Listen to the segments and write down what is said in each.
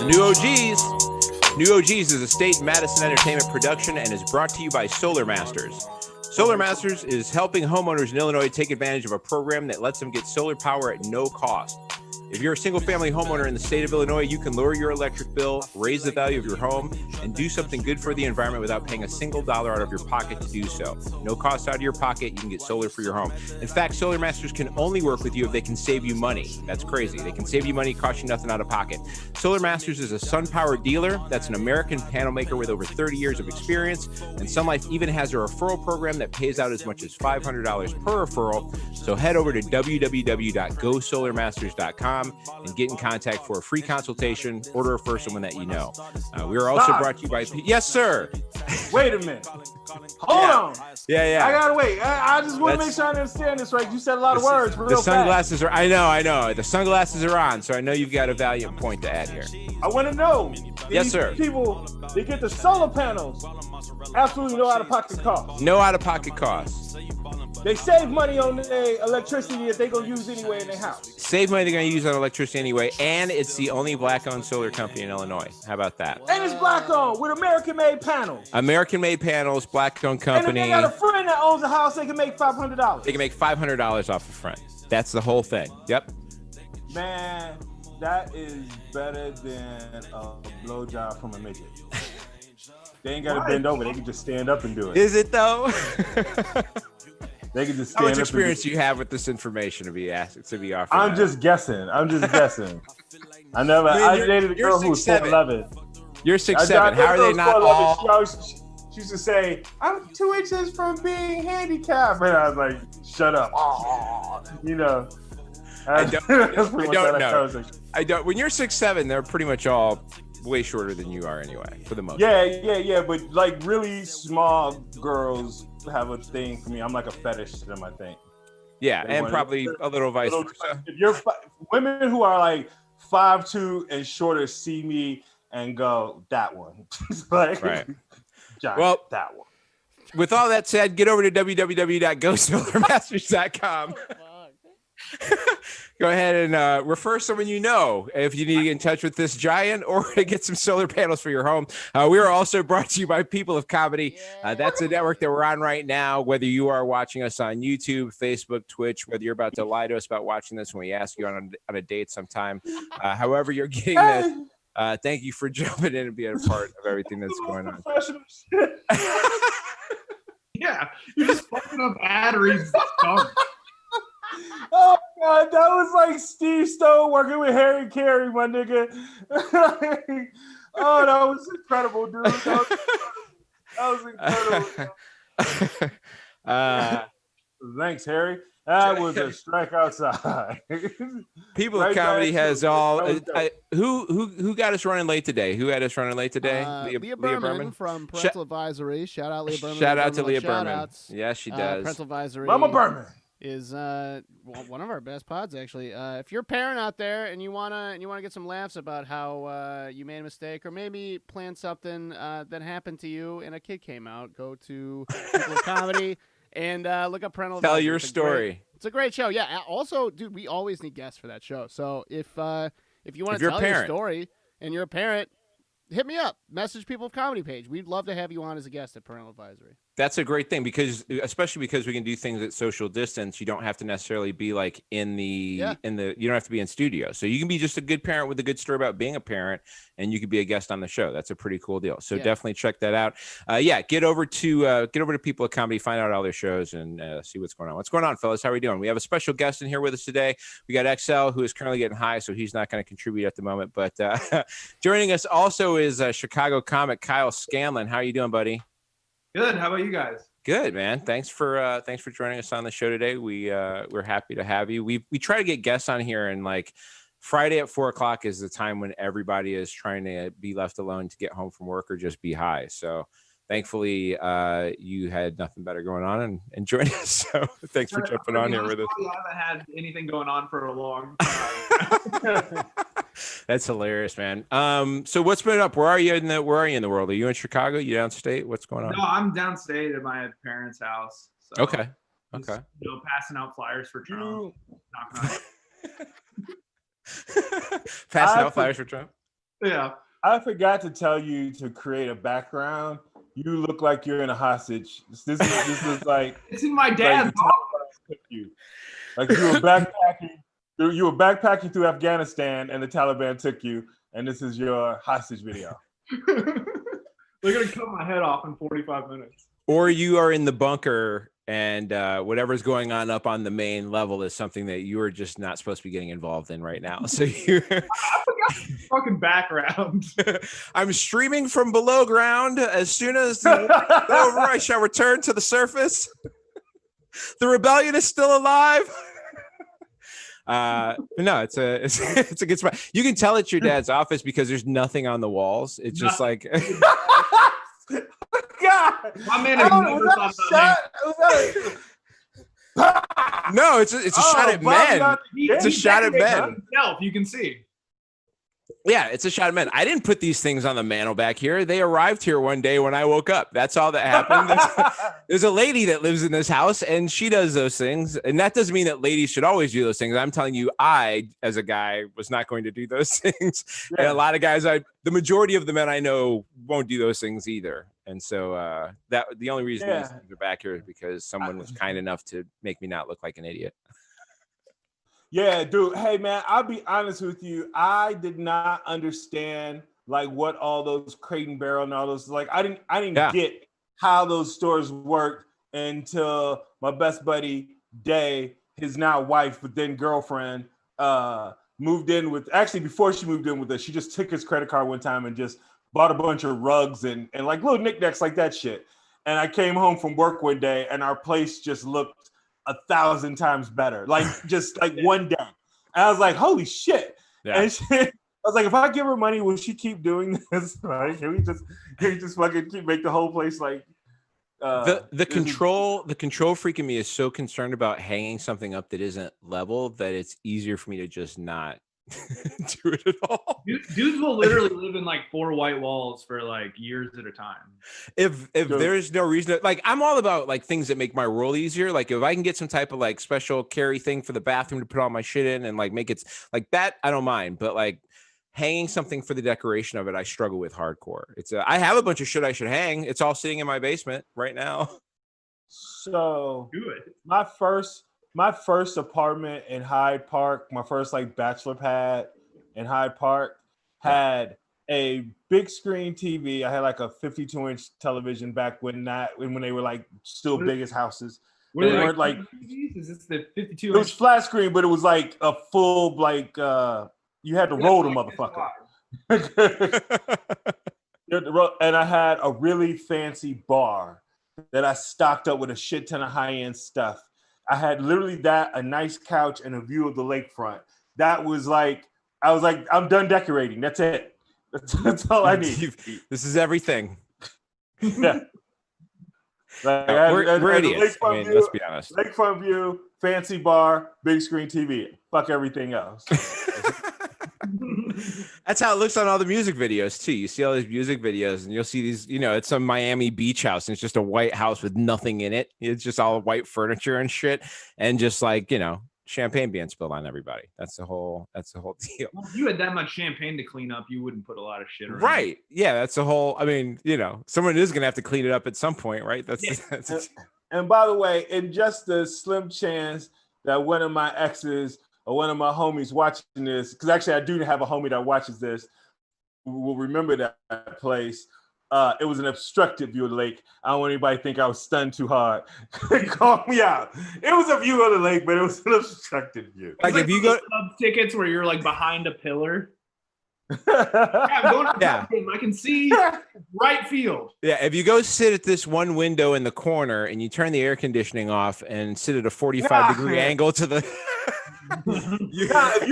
The New OGs. New OGs is a State Madison Entertainment production and is brought to you by Solar Masters. Solar Masters is helping homeowners in Illinois take advantage of a program that lets them get solar power at no cost. If you're a single-family homeowner in the state of Illinois, you can lower your electric bill, raise the value of your home, and do something good for the environment without paying a single dollar out of your pocket to do so. No cost out of your pocket, you can get solar for your home. In fact, Solar Masters can only work with you if they can save you money. That's crazy. They can save you money, cost you nothing out of pocket. Solar Masters is a SunPower dealer. That's an American panel maker with over 30 years of experience. And Sun Life even has a referral program that pays out as much as $500 per referral. So head over to www.gosolarmasters.com and get in contact for a free consultation or to refer someone that you know. We are also brought to you by... Yes, sir. Wait a minute. Hold on. Yeah. I gotta wait. I just want to make sure I understand this right. You said a lot of words. The sunglasses are... I know. The sunglasses are on, so I know you've got a valiant point to add here. I want to know. Yes, sir. People, they get the solar panels. Absolutely no out-of-pocket cost. No out-of-pocket costs. They save money on the electricity that they're going to use anyway in their house. Save money they're going to use on electricity anyway, and it's the only black-owned solar company in Illinois. How about that? And it's black-owned with American-made panels. American-made panels, black-owned company. And if they got a friend that owns a house, they can make $500. They can make $500 off a friend. That's the whole thing. Yep. Man, that is better than a blowjob from a midget. They ain't got to bend over. They can just stand up and do it. Is it, though? They can just stand up. How much experience do you have with this information to be offered? I'm just guessing. I dated a girl who was 4'11". You're 6'7". How are they not all? She used to say, "I'm 2 inches from being handicapped," and I was like, "Shut up." You know. I don't know. I don't. When you're 6'7", they're pretty much all way shorter than you are anyway, for the most part. Yeah. But like really small girls have a thing for me. I'm like a fetish to them, I think. Yeah, and probably a little vice versa. If you're women who are like 5'2" and shorter see me and go, that one. Like, right. John, well, that one. With all that said, get over to www.gosolarmasters.com. Go ahead and refer someone you know if you need to get in touch with this giant or to get some solar panels for your home. We are also brought to you by People of Comedy. That's the network that we're on right now, whether you are watching us on YouTube, Facebook, Twitch, whether you're about to lie to us about watching this when we ask you on a date sometime. However you're getting this, thank you for jumping in and being a part of everything that's going on. Yeah, you're just fucking up batteries. Oh God, that was like Steve Stone working with Harry Carey, my nigga. Oh, that was incredible, dude. That was incredible. Thanks, Harry. That was a strike outside. People of Comedy has all. Who got us running late today? Who had us running late today? Leah Berman from Parental Advisory. Shout out Leah Berman. Shout out to Leah Berman. Yes, she does. Parental Advisory. Mama Berman is one of our best pods, actually. If you're a parent out there and you wanna get some laughs about how you made a mistake or maybe planned something that happened to you and a kid came out, go to People of Comedy and look up Parental Advisory. Tell your story. It's a great show. Yeah. Also, dude, we always need guests for that show. So if you want to tell your story and you're a parent, hit me up. Message People of Comedy page. We'd love to have you on as a guest at Parental Advisory. That's a great thing especially because we can do things at social distance. You don't have to necessarily be like you don't have to be in studio. So you can be just a good parent with a good story about being a parent and you could be a guest on the show. That's a pretty cool deal. So definitely check that out. Get over to People of Comedy, find out all their shows and see what's going on. What's going on, fellas? How are we doing? We have a special guest in here with us today. We got XL, who is currently getting high, so he's not going to contribute at the moment. But joining us also is Chicago comic Kyle Scanlan. How are you doing, buddy? Good. How about you guys? Good, man. Thanks for joining us on the show today. We're happy to have you. We try to get guests on here, and like Friday at 4:00 is the time when everybody is trying to be left alone to get home from work or just be high. So thankfully, you had nothing better going on and joined us. So thanks for jumping on here with us. I haven't had anything going on for a long time. That's hilarious, man. So what's been up? Where are you in the world? Are you in Chicago? You downstate? What's going on? No, I'm downstate at my parents' house. So okay. Just, passing out flyers for Trump. Passing out flyers for Trump. Yeah. I forgot to tell you to create a background. You look like you're in a hostage. This is like It's in my like dad's the Taliban took you. Like you were backpacking. You were backpacking through Afghanistan, and the Taliban took you. And this is your hostage video. They're gonna cut my head off in 45 minutes. Or you are in the bunker, and whatever's going on up on the main level is something that you are just not supposed to be getting involved in right now. So you, I forgot the fucking background. I'm streaming from below ground. As soon as the war is over, I shall return to the surface. The rebellion is still alive. No, it's a good spot. You can tell it's your dad's office because there's nothing on the walls. It's just like God, My man is never thought about no, it's a shot at men. It's a shot at men. Himself, you can see. Yeah, it's a shot at men. I didn't put these things on the mantle back here. They arrived here one day when I woke up. That's all that happened. There's a lady that lives in this house, and she does those things. And that doesn't mean that ladies should always do those things. I'm telling you, I, as a guy, was not going to do those things. Yeah. And a lot of guys, the majority of the men I know won't do those things either. And so that the only reason these things are back here is because someone was kind enough to make me not look like an idiot. Yeah, dude. Hey, man, I'll be honest with you. I did not understand like what all those Crate and Barrel and all those like. I didn't get how those stores worked until my best buddy Day, his now wife, but then girlfriend, moved in with. Actually, before she moved in with us, she just took his credit card one time and just bought a bunch of rugs and like little knickknacks like that shit. And I came home from work one day, and our place just looked 1,000 times better, like just like one day. And I was like, holy shit. Yeah. And I was like, if I give her money, will she keep doing this? Like, can we just fucking make the whole place like the control freak in me is so concerned about hanging something up that isn't level that it's easier for me to just not do it at all. Dudes will literally live in like 4 white walls for like years at a time. If there's no reason to, like, I'm all about like things that make my role easier. Like if I can get some type of like special carry thing for the bathroom to put all my shit in and like make it like that, I don't mind. But like hanging something for the decoration of it, I struggle with hardcore. I have a bunch of shit I should hang. It's all sitting in my basement right now. So do it. My first apartment in Hyde Park, my first like bachelor pad in Hyde Park, had a big screen TV. I had like a 52-inch television back when they were like still biggest houses. They weren't like TVs? Is this the 52? It was flat screen, but it was like a full like you had to roll the motherfucker. And I had a really fancy bar that I stocked up with a shit ton of high-end stuff. I had literally that, a nice couch, and a view of the lakefront. That was like, I was like, I'm done decorating. That's it. That's all I need. This is everything. Yeah. Like, we're idiots. I mean, let's be honest. Lakefront view, fancy bar, big screen TV. Fuck everything else. That's how it looks on all the music videos too. You see all these music videos and you'll see these, it's some Miami beach house and it's just a white house with nothing in it. It's just all white furniture and shit. And just like, champagne being spilled on everybody. That's the whole deal. Well, if you had that much champagne to clean up, you wouldn't put a lot of shit around. Right. Yeah. That's the whole, I mean, someone is going to have to clean it up at some point, right? And by the way, in just the slim chance that one of my exes or one of my homies watching this, because actually I do have a homie that watches this, will remember that place. It was an obstructed view of the lake. I don't want anybody to think I was stunned too hard. Call me out. It was a view of the lake, but it was an obstructed view. Like if you go sub tickets where you're like behind a pillar. I'm going to game. I can see right field. Yeah, if you go sit at this one window in the corner and you turn the air conditioning off and sit at a 45-degree angle to the if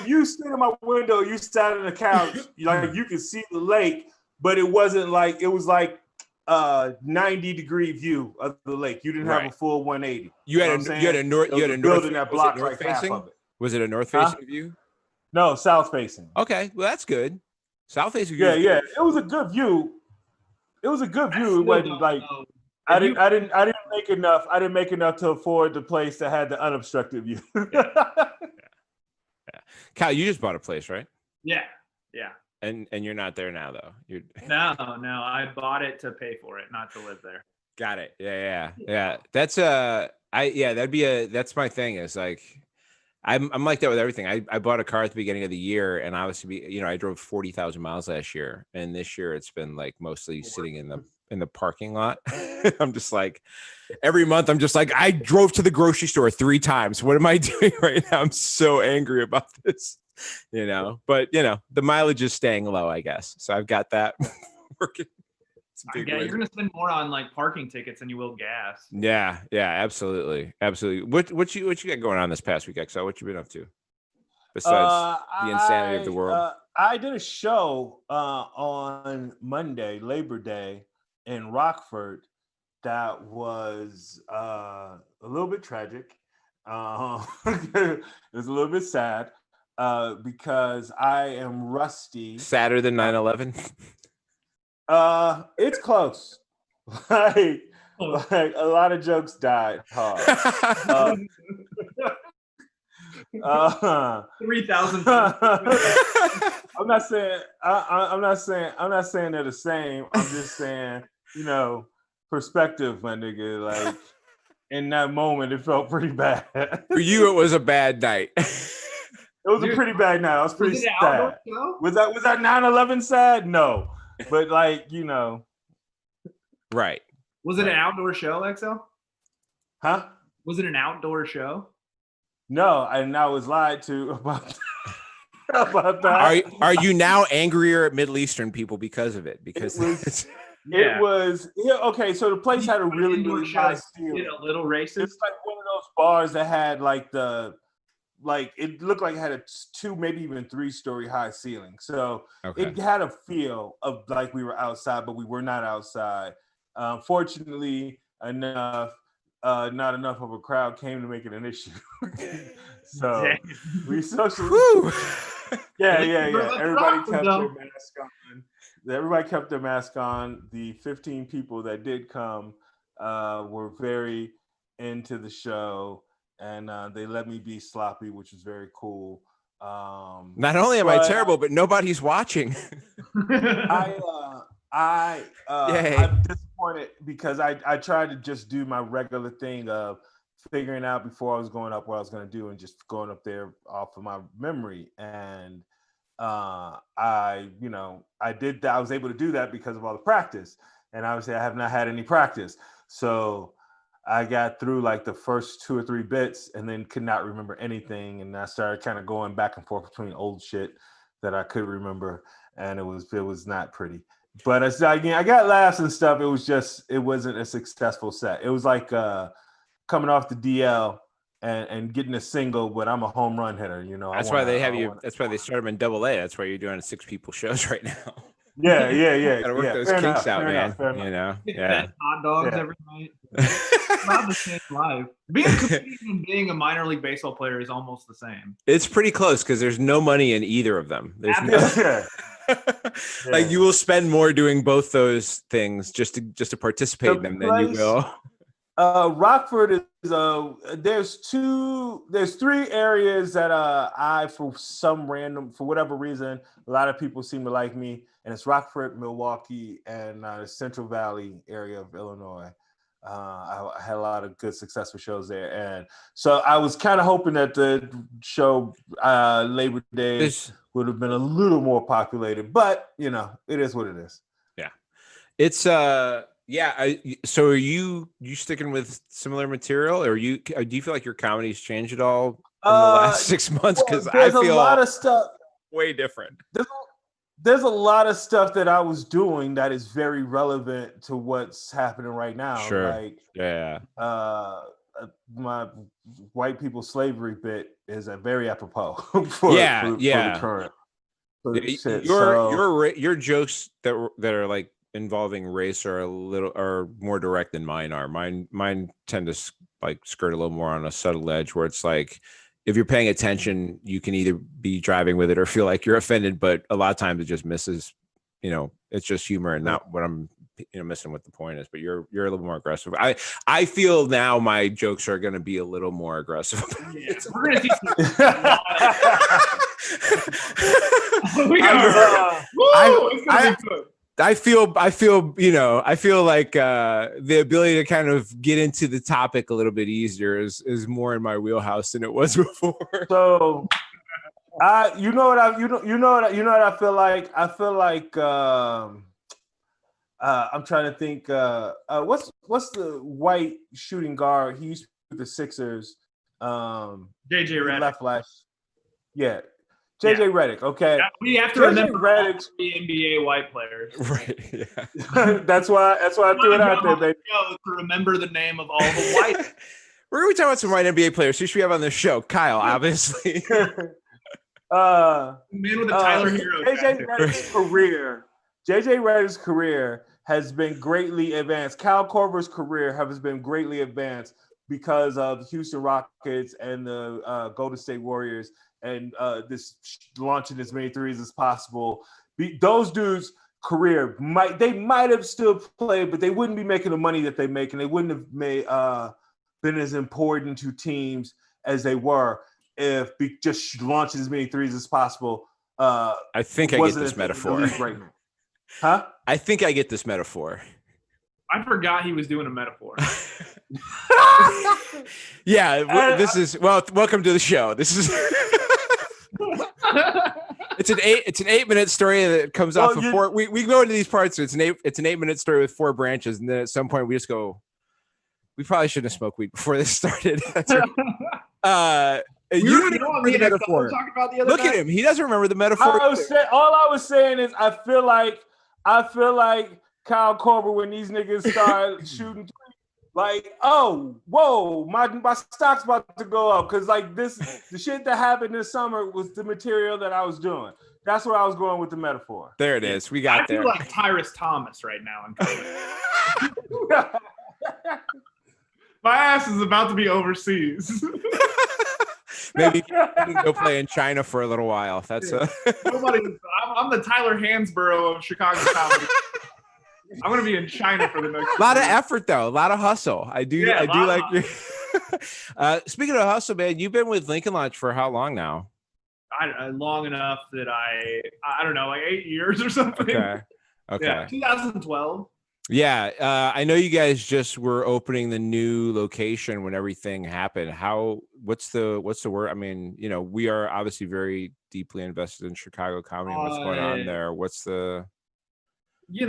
you stood in my window, you sat on the couch, like you could see the lake, but it wasn't like it was like 90-degree view of the lake. You didn't have a full 180. You had a north building that blocked like half of it. Was it a north facing view? No, south facing. Okay, well that's good. South facing view. Yeah. It was a good view. It wasn't like I didn't make enough. I didn't make enough to afford the place that had the unobstructed view. Yeah. Kyle, you just bought a place, right? Yeah. And you're not there now though. You're No, I bought it to pay for it, not to live there. got it. Yeah. That's that's my thing is like I'm like that with everything. I bought a car at the beginning of the year, and obviously, I drove 40,000 miles last year, and this year it's been like mostly sitting in the parking lot. I'm just like, every month I'm just like, I drove to the grocery store 3 times. What am I doing right now? I'm so angry about this, But the mileage is staying low, I guess. So I've got that working. You're going to spend more on like parking tickets than you will gas. Yeah, absolutely. What you got going on this past week, XL? What you been up to besides the insanity of the world? I did a show on Monday, Labor Day, in Rockford that was a little bit tragic. It was a little bit sad because I am rusty. Sadder than 9/11. It's close. like a lot of jokes died hard. 3,000. I'm not saying they're the same. I'm just saying, perspective, my nigga. Like in that moment, it felt pretty bad. For you, it was a bad night. It was a pretty bad night. I was pretty sad. Was that 9/11 sad? No. But right. Was it an outdoor show, XL? Huh? Was it an outdoor show? No, and I was lied to about that. Are you now angrier at Middle Eastern people because of it? Because it was okay. So the place had a really high ceiling. A little racist. It's like one of those bars that had it looked like it had a 2, maybe even 3-story high ceiling. So it had a feel of like we were outside, but we were not outside. Fortunately enough, not enough of a crowd came to make it an issue. So we socially. Yeah. Everybody kept their mask on. Everybody kept their mask on. The 15 people that did come were very into the show. And they let me be sloppy, which was very cool. Not only am I terrible, but nobody's watching. I'm disappointed because I tried to just do my regular thing of figuring out before I was going up what I was going to do and just going up there off of my memory. And I did that. I was able to do that because of all the practice. And obviously I have not had any practice. So I got through like the first 2 or 3 bits and then could not remember anything. And I started kind of going back and forth between old shit that I could remember. And it was not pretty. But I got laughs and stuff. It wasn't a successful set. It was like coming off the DL and getting a single, but I'm a home run hitter. That's why they have you. That's why they started in Double A. That's why you're doing 6 people shows right now. Yeah. Gotta work those kinks out, man. Hot dogs every night. Not the same life. Being a comedian and being a minor league baseball player is almost the same. It's pretty close because there's no money in either of them. There's like you will spend more doing both those things just to participate in them than you will. Rockford is there's 3 areas that I for whatever reason a lot of people seem to like me, and it's Rockford, Milwaukee, and the Central Valley area of Illinois. I had a lot of good successful shows there, and so I was kind of hoping that the show Labor Day would have been a little more populated, but it is what it is. Yeah, it's so are you sticking with similar material, or do you feel like your comedy's changed at all in the last 6 months? Because I feel a lot of stuff way different. There's a lot of stuff that I was doing that is very relevant to what's happening right now. Sure. My white people slavery bit is a very apropos for the current. Your jokes that are like involving race are more direct than mine are. Mine tend to like skirt a little more on a subtle edge where it's like, if you're paying attention, you can either be driving with it or feel like you're offended, but a lot of times it just misses, it's just humor and not what I'm missing what the point is. But you're a little more aggressive. I feel now my jokes are going to be a little more aggressive. Yeah, we're going to teach We got I feel like the ability to kind of get into the topic a little bit easier is more in my wheelhouse than it was before. So I feel like. I feel like I'm trying to think. What's the white shooting guard? He used to be with the Sixers. JJ Redick. Left flash. Yeah. JJ Redick. Okay. Yeah, we have to JJ remember Redick's the NBA white players. Right. Yeah. that's why I threw it out there, baby. To remember the name of all the white. We're going to talk about some white NBA players. Who should we have on this show? Kyle, obviously. Man with the Tyler Hero. JJ Redick's career has been greatly advanced. Kyle Korver's career has been greatly advanced because of the Houston Rockets and the Golden State Warriors and this launching as many threes as possible. Those dudes' career might have still played, but they wouldn't be making the money that they make, and they wouldn't have been as important to teams as they were if just launching as many threes as possible. I think I get this metaphor. Right now. Huh? I think I get this metaphor. I forgot he was doing a metaphor. Yeah, this is welcome to the show. This is it's an 8-minute story that comes off of four. We go into these parts. So it's an 8-minute story with 4 branches, and then at some point we just go. We probably shouldn't have smoked weed before this started. That's right. You don't remember the metaphor. Look at him. He doesn't remember the metaphor. All I was saying is I feel like Kyle Korver when these niggas start shooting. Like, oh, whoa, my stock's about to go up because like the shit that happened this summer was the material that I was doing. That's where I was going with the metaphor. There it is. We got there. I feel like Tyrus Thomas right now in COVID. My ass is about to be overseas. Maybe go play in China for a little while. That's I'm the Tyler Hansborough of Chicago comedy. I'm gonna be in China for the next. A lot of effort, though. A lot of hustle. I do like your. Speaking of hustle, man, you've been with Lincoln Lodge for how long now? Long enough that I don't know, like 8 years or something. Okay. Yeah, 2012. Yeah, I know you guys just were opening the new location when everything happened. What's the word? I mean, we are obviously very deeply invested in Chicago comedy and what's going on there. What's the we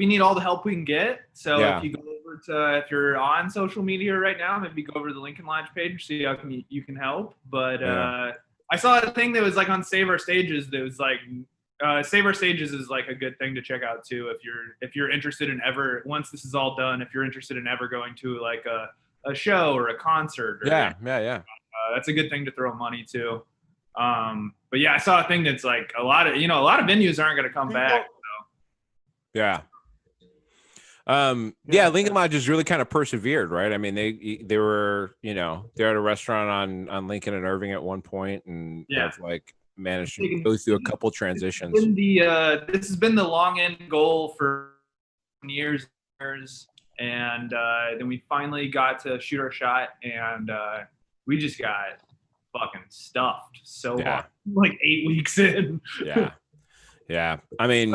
need all the help we can get. So if you go over if you're on social media right now, maybe go over to the Lincoln Lodge page, see how you can help. But I saw a thing that was like on Save Our Stages that was like Save Our Stages is like a good thing to check out too if you're interested in ever, once this is all done, if you're interested in ever going to like a show or a concert or that's a good thing to throw money to. But yeah, I saw a thing that's like a lot of venues aren't going to come back. So. Lincoln Lodge has really kind of persevered, right? I mean, they were, they're at a restaurant on Lincoln and Irving at one point, and have like managed to go through a couple transitions. This has been the long end goal for years, and then we finally got to shoot our shot, and we just got fucking stuffed so hard, like 8 weeks in. Yeah. I mean,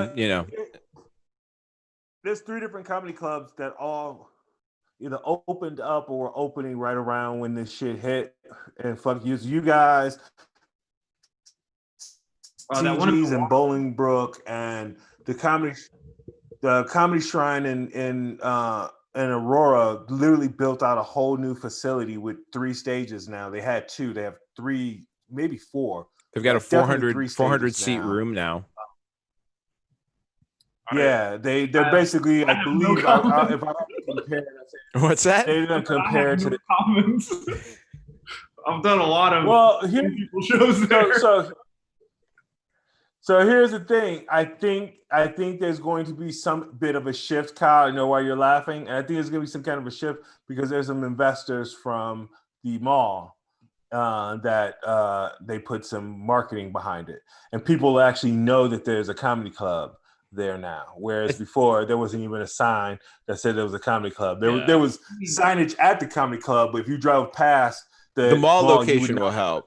there's 3 different comedy clubs that all either opened up or were opening right around when this shit hit. And fuck you guys, TG's and Bolingbrook, and the comedy shrine in Aurora literally built out a whole new facility with 3 stages now. They had 2. They have 3, maybe 4. They've got a 400 seat room now. Yeah, they're basically. I believe if I have to compare, what's that? They didn't compare to the comments. I've done a lot of people shows there. So here's the thing. I think there's going to be some bit of a shift, Kyle. I know why you're laughing, and I think there's going to be some kind of a shift because there's some investors from the mall that they put some marketing behind it, and people actually know that there's a comedy club there now, whereas before there wasn't even a sign that said there was a comedy club. There was signage at the comedy club, but if you drove past the mall location will help.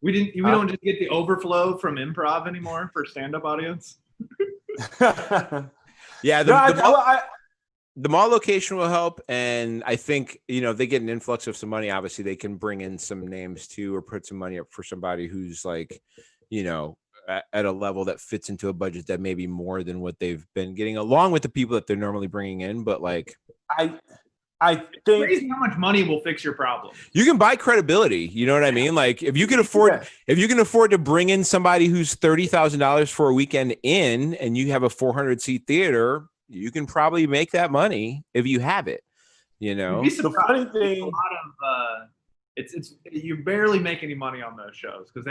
We don't just get the overflow from improv anymore for stand-up audience. Yeah, the mall location will help, and I think they get an influx of some money. Obviously, they can bring in some names too, or put some money up for somebody who's like, at a level that fits into a budget that may be more than what they've been getting, along with the people that they're normally bringing in. But like, I think crazy how much money will fix your problem. You can buy credibility. You know what I mean? Like if you can afford to bring in somebody who's $30,000 for a weekend in, and you have a 400 seat theater, you can probably make that money if you have it. The funny thing, a lot of it's you barely make any money on those shows because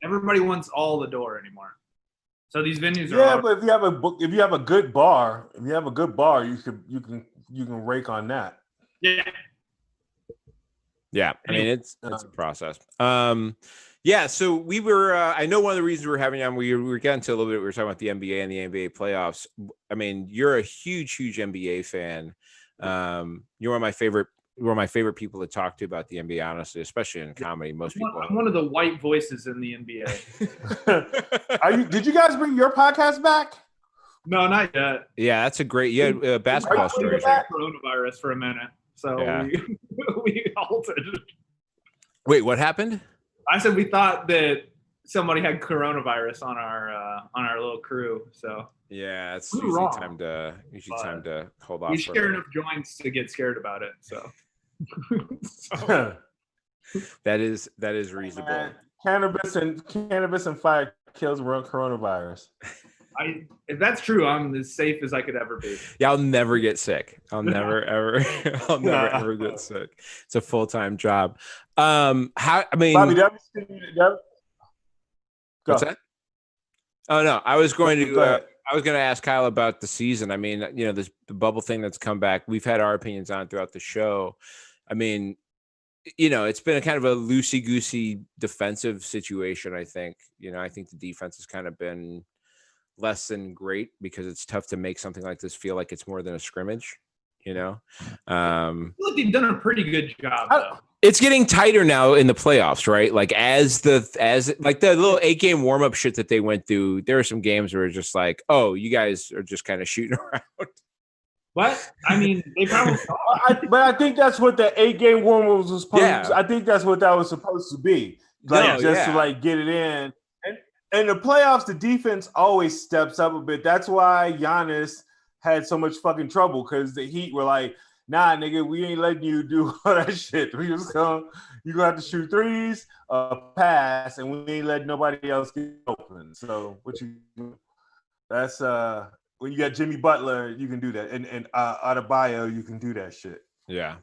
everybody wants all the door anymore. So these venues are but if you have a good bar, you can rake on that. Yeah. I mean, it's a process. So we were, I know one of the reasons we were having on, we were getting to a little bit, we were talking about the NBA and the NBA playoffs. I mean, you're a huge NBA fan. You're one of my favorite people to talk to about the NBA, honestly, especially in comedy. Most people. I'm one of the white voices in the NBA. Did you guys bring your podcast back? No, not yet. Yeah, that's a great. Basketball stories. Right? Coronavirus for a minute, so we halted. Wait, what happened? I said we thought that somebody had coronavirus on our little crew. So yeah, it's usually time to hold off. We share enough joints to get scared about it. So, that is reasonable. Cannabis and fire kills coronavirus. If that's true, I'm as safe as I could ever be. Yeah, I'll never get sick. I'll never ever get sick. It's a full-time job. Bobby, what's that? Oh no, I was going to ask Kyle about the season. I mean, the bubble thing that's come back. We've had our opinions on throughout the show. I mean, it's been a kind of a loosey-goosey defensive situation. I think the defense has kind of been less than great because it's tough to make something like this feel like it's more than a scrimmage. I feel like they've done a pretty good job though. It's getting tighter now in the playoffs, right? Like as the little 8-game warm-up shit that they went through, there are some games where it's just like, oh, you guys are just kind of shooting around. What? I mean, they probably but I think that's what the 8-game warm-up was supposed to. I think that's what that was supposed to be. To get it in. And the playoffs, the defense always steps up a bit. That's why Giannis had so much fucking trouble, because the Heat were like, nah, nigga, we ain't letting you do all that shit. You're gonna have to shoot threes, pass, and we ain't letting nobody else get open. So that's when you got Jimmy Butler, you can do that. And Adebayo, you can do that shit. Yeah.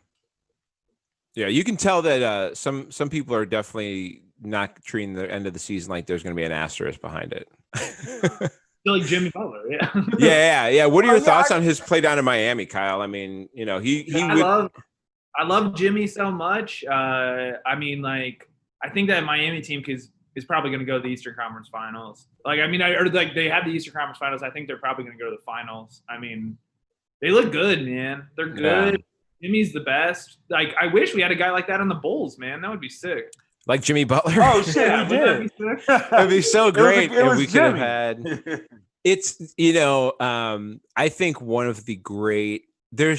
Yeah, you can tell that some people are definitely not treating the end of the season like there's going to be an asterisk behind it. Still like Jimmy Butler, yeah. What are your thoughts on his play down in Miami, Kyle? I mean, I love Jimmy so much. I mean, like, I think that Miami team is probably going to go to the Eastern Conference Finals. Like, I mean, they have the Eastern Conference Finals. I think they're probably going to go to the finals. I mean, they look good, man. They're good. Yeah. Jimmy's the best. Like, I wish we had a guy like that on the Bulls, man. That would be sick. Like Jimmy Butler. Oh shit, he did. It'd be so great if we could have had. It's I think one of the great. There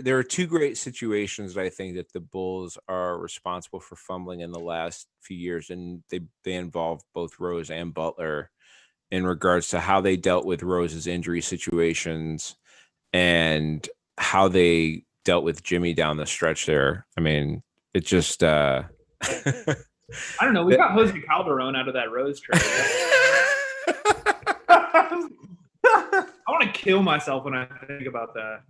are two great situations that I think that the Bulls are responsible for fumbling in the last few years, and they involve both Rose and Butler in regards to how they dealt with Rose's injury situations and how they dealt with Jimmy down the stretch there. I mean, it just I don't know. We got Jose Calderon out of that Rose trade. I want to kill myself when I think about that.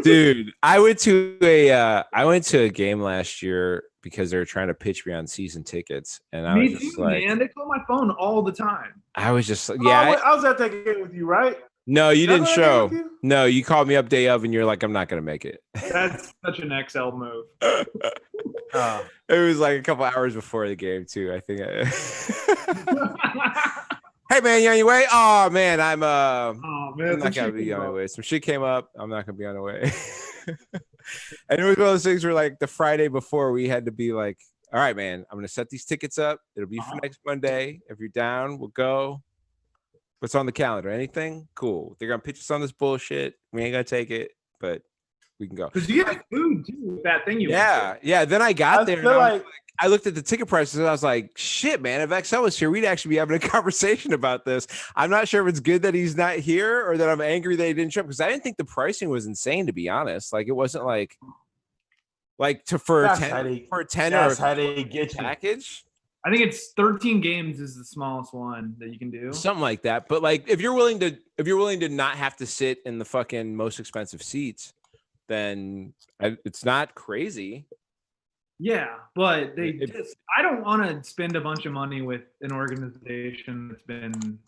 Dude, I went to a game last year because they were trying to pitch me on season tickets, and I was just like, man, they call my phone all the time. I was just like, I was at that game with you, right? No, you didn't show. No, you called me up day of, and you're like, I'm not gonna make it. That's such an XL move. It was like a couple hours before the game too, I think. Hey man, you on your way? Oh man, I'm not gonna be on my way. Some shit came up. I'm not gonna be on the way. And it was one of those things where like the Friday before we had to be like, all right, man, I'm gonna set these tickets up. It'll be for next Monday. If you're down, we'll go. What's on the calendar? Anything? Cool. They're gonna pitch us on this bullshit. We ain't gonna take it, but we can go. Because you get food too with that thing you Yeah, went to. yeah. Then I got there and like I looked at the ticket prices and I was like, shit, man, if XL was here, we'd actually be having a conversation about this. I'm not sure if it's good that he's not here or that I'm angry that he didn't show up, because I didn't think the pricing was insane, to be honest. Like, it wasn't like for a 10 or how they get you. package. I think it's 13 games is the smallest one that you can do. Something like that. But like, if you're willing to not have to sit in the fucking most expensive seats, then it's not crazy. Yeah, but I don't want to spend a bunch of money with an organization that's been,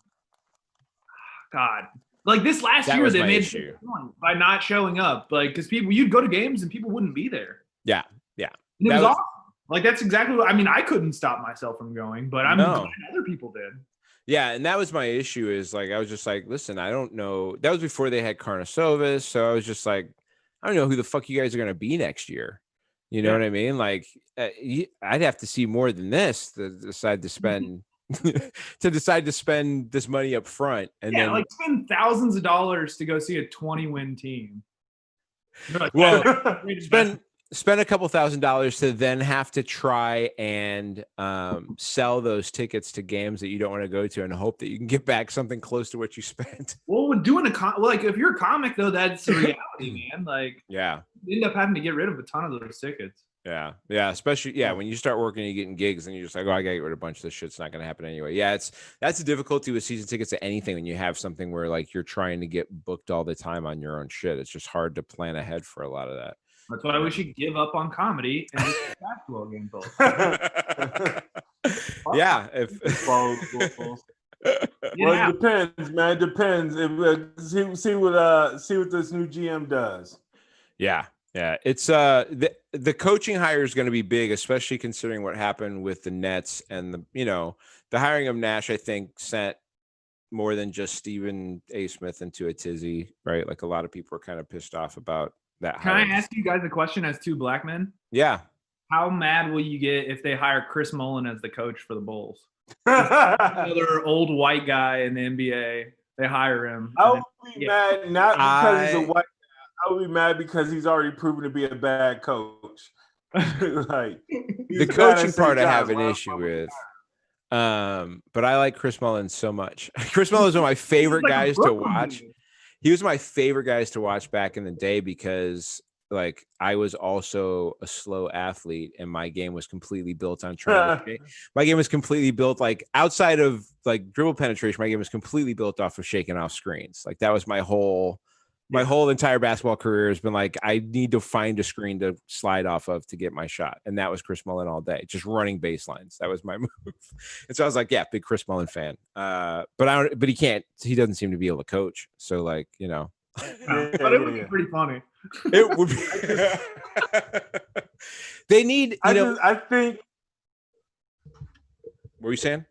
God, like this last year they made issue by not showing up. Like, because you'd go to games and people wouldn't be there. Yeah. And it was awesome. Like, that's exactly what I mean. I couldn't stop myself from going, but I'm glad other people did. Yeah, and that was my issue. Is like, I was just like, listen, I don't know. That was before they had Karnasovis, so I was just like, I don't know who the fuck you guys are gonna be next year. You know what I mean? Like, I'd have to see more than this to decide to spend this money up front, and then like spend thousands of dollars to go see a 20-win team. Like, well, spend a couple $1,000s to then have to try and sell those tickets to games that you don't want to go to and hope that you can get back something close to what you spent. Well, with doing like if you're a comic though, that's a reality, man. Like, yeah, you end up having to get rid of a ton of those tickets. Yeah, especially when you start working and you're getting gigs and you're just like, oh, I gotta get rid of a bunch of this shit. It's not gonna happen anyway. Yeah, that's the difficulty with season tickets to anything when you have something where like you're trying to get booked all the time on your own shit. It's just hard to plan ahead for a lot of that. That's why we should give up on comedy and just basketball games. Yeah, well, it depends, man. It depends. See what this new GM does. Yeah, it's the coaching hire is going to be big, especially considering what happened with the Nets and the hiring of Nash. I think sent more than just Stephen A. Smith into a tizzy, right? Like a lot of people are kind of pissed off about that. Can I ask you guys a question as two black men? Yeah. How mad will you get if they hire Chris Mullin as the coach for the Bulls? Another old white guy in the NBA. They hire him. I would be mad not because he's a white guy. I would be mad because he's already proven to be a bad coach. Like the coaching part I have an issue with. But I like Chris Mullin so much. Chris Mullin is one of my favorite guys to watch. He was my favorite guys to watch back in the day because like I was also a slow athlete and my game was completely built on trying to my game was completely built like outside of like dribble penetration. My game was completely built off of shaking off screens. Like that was my whole entire basketball career has been like, I need to find a screen to slide off of to get my shot. And that was Chris Mullin all day, just running baselines. That was my move. And so I was like, yeah, big Chris Mullin fan. But he doesn't seem to be able to coach. So like, but it would be pretty funny. It would be. They need, I think. What were you saying?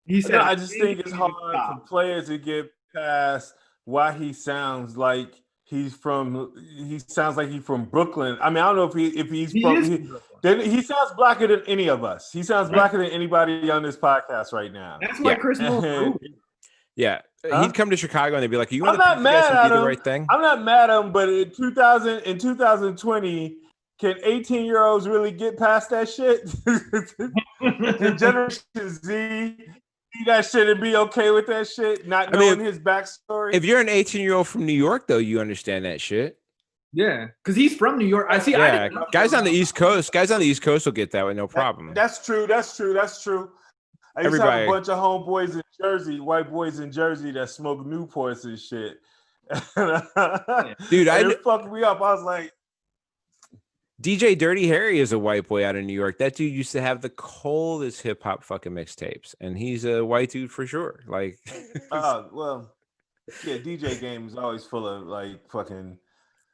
He said, I just think it's hard for players to get past why he sounds like he's from Brooklyn. I mean, I don't know if he's he sounds blacker than any of us. He sounds blacker than anybody on this podcast right now. That's why Chris Mullin. Yeah. He'd come to Chicago and they'd be like, "You want to do the right thing?" I'm not mad at him, but in 2020, can 18-year-olds really get past that shit? The Generation Z see that shit and be okay with that shit, not knowing his backstory. If you're an 18-year-old from New York, though, you understand that shit. Yeah, because he's from New York. I see. Yeah, guys on the East Coast will get that with no problem. That's true. I used to have a bunch of homeboys in Jersey, white boys in Jersey that smoke Newports and shit. Dude, it fucked me up. I was like, DJ Dirty Harry is a white boy out of New York. That dude used to have the coldest hip hop fucking mixtapes, and he's a white dude for sure. Like, well, yeah, DJ game is always full of like fucking.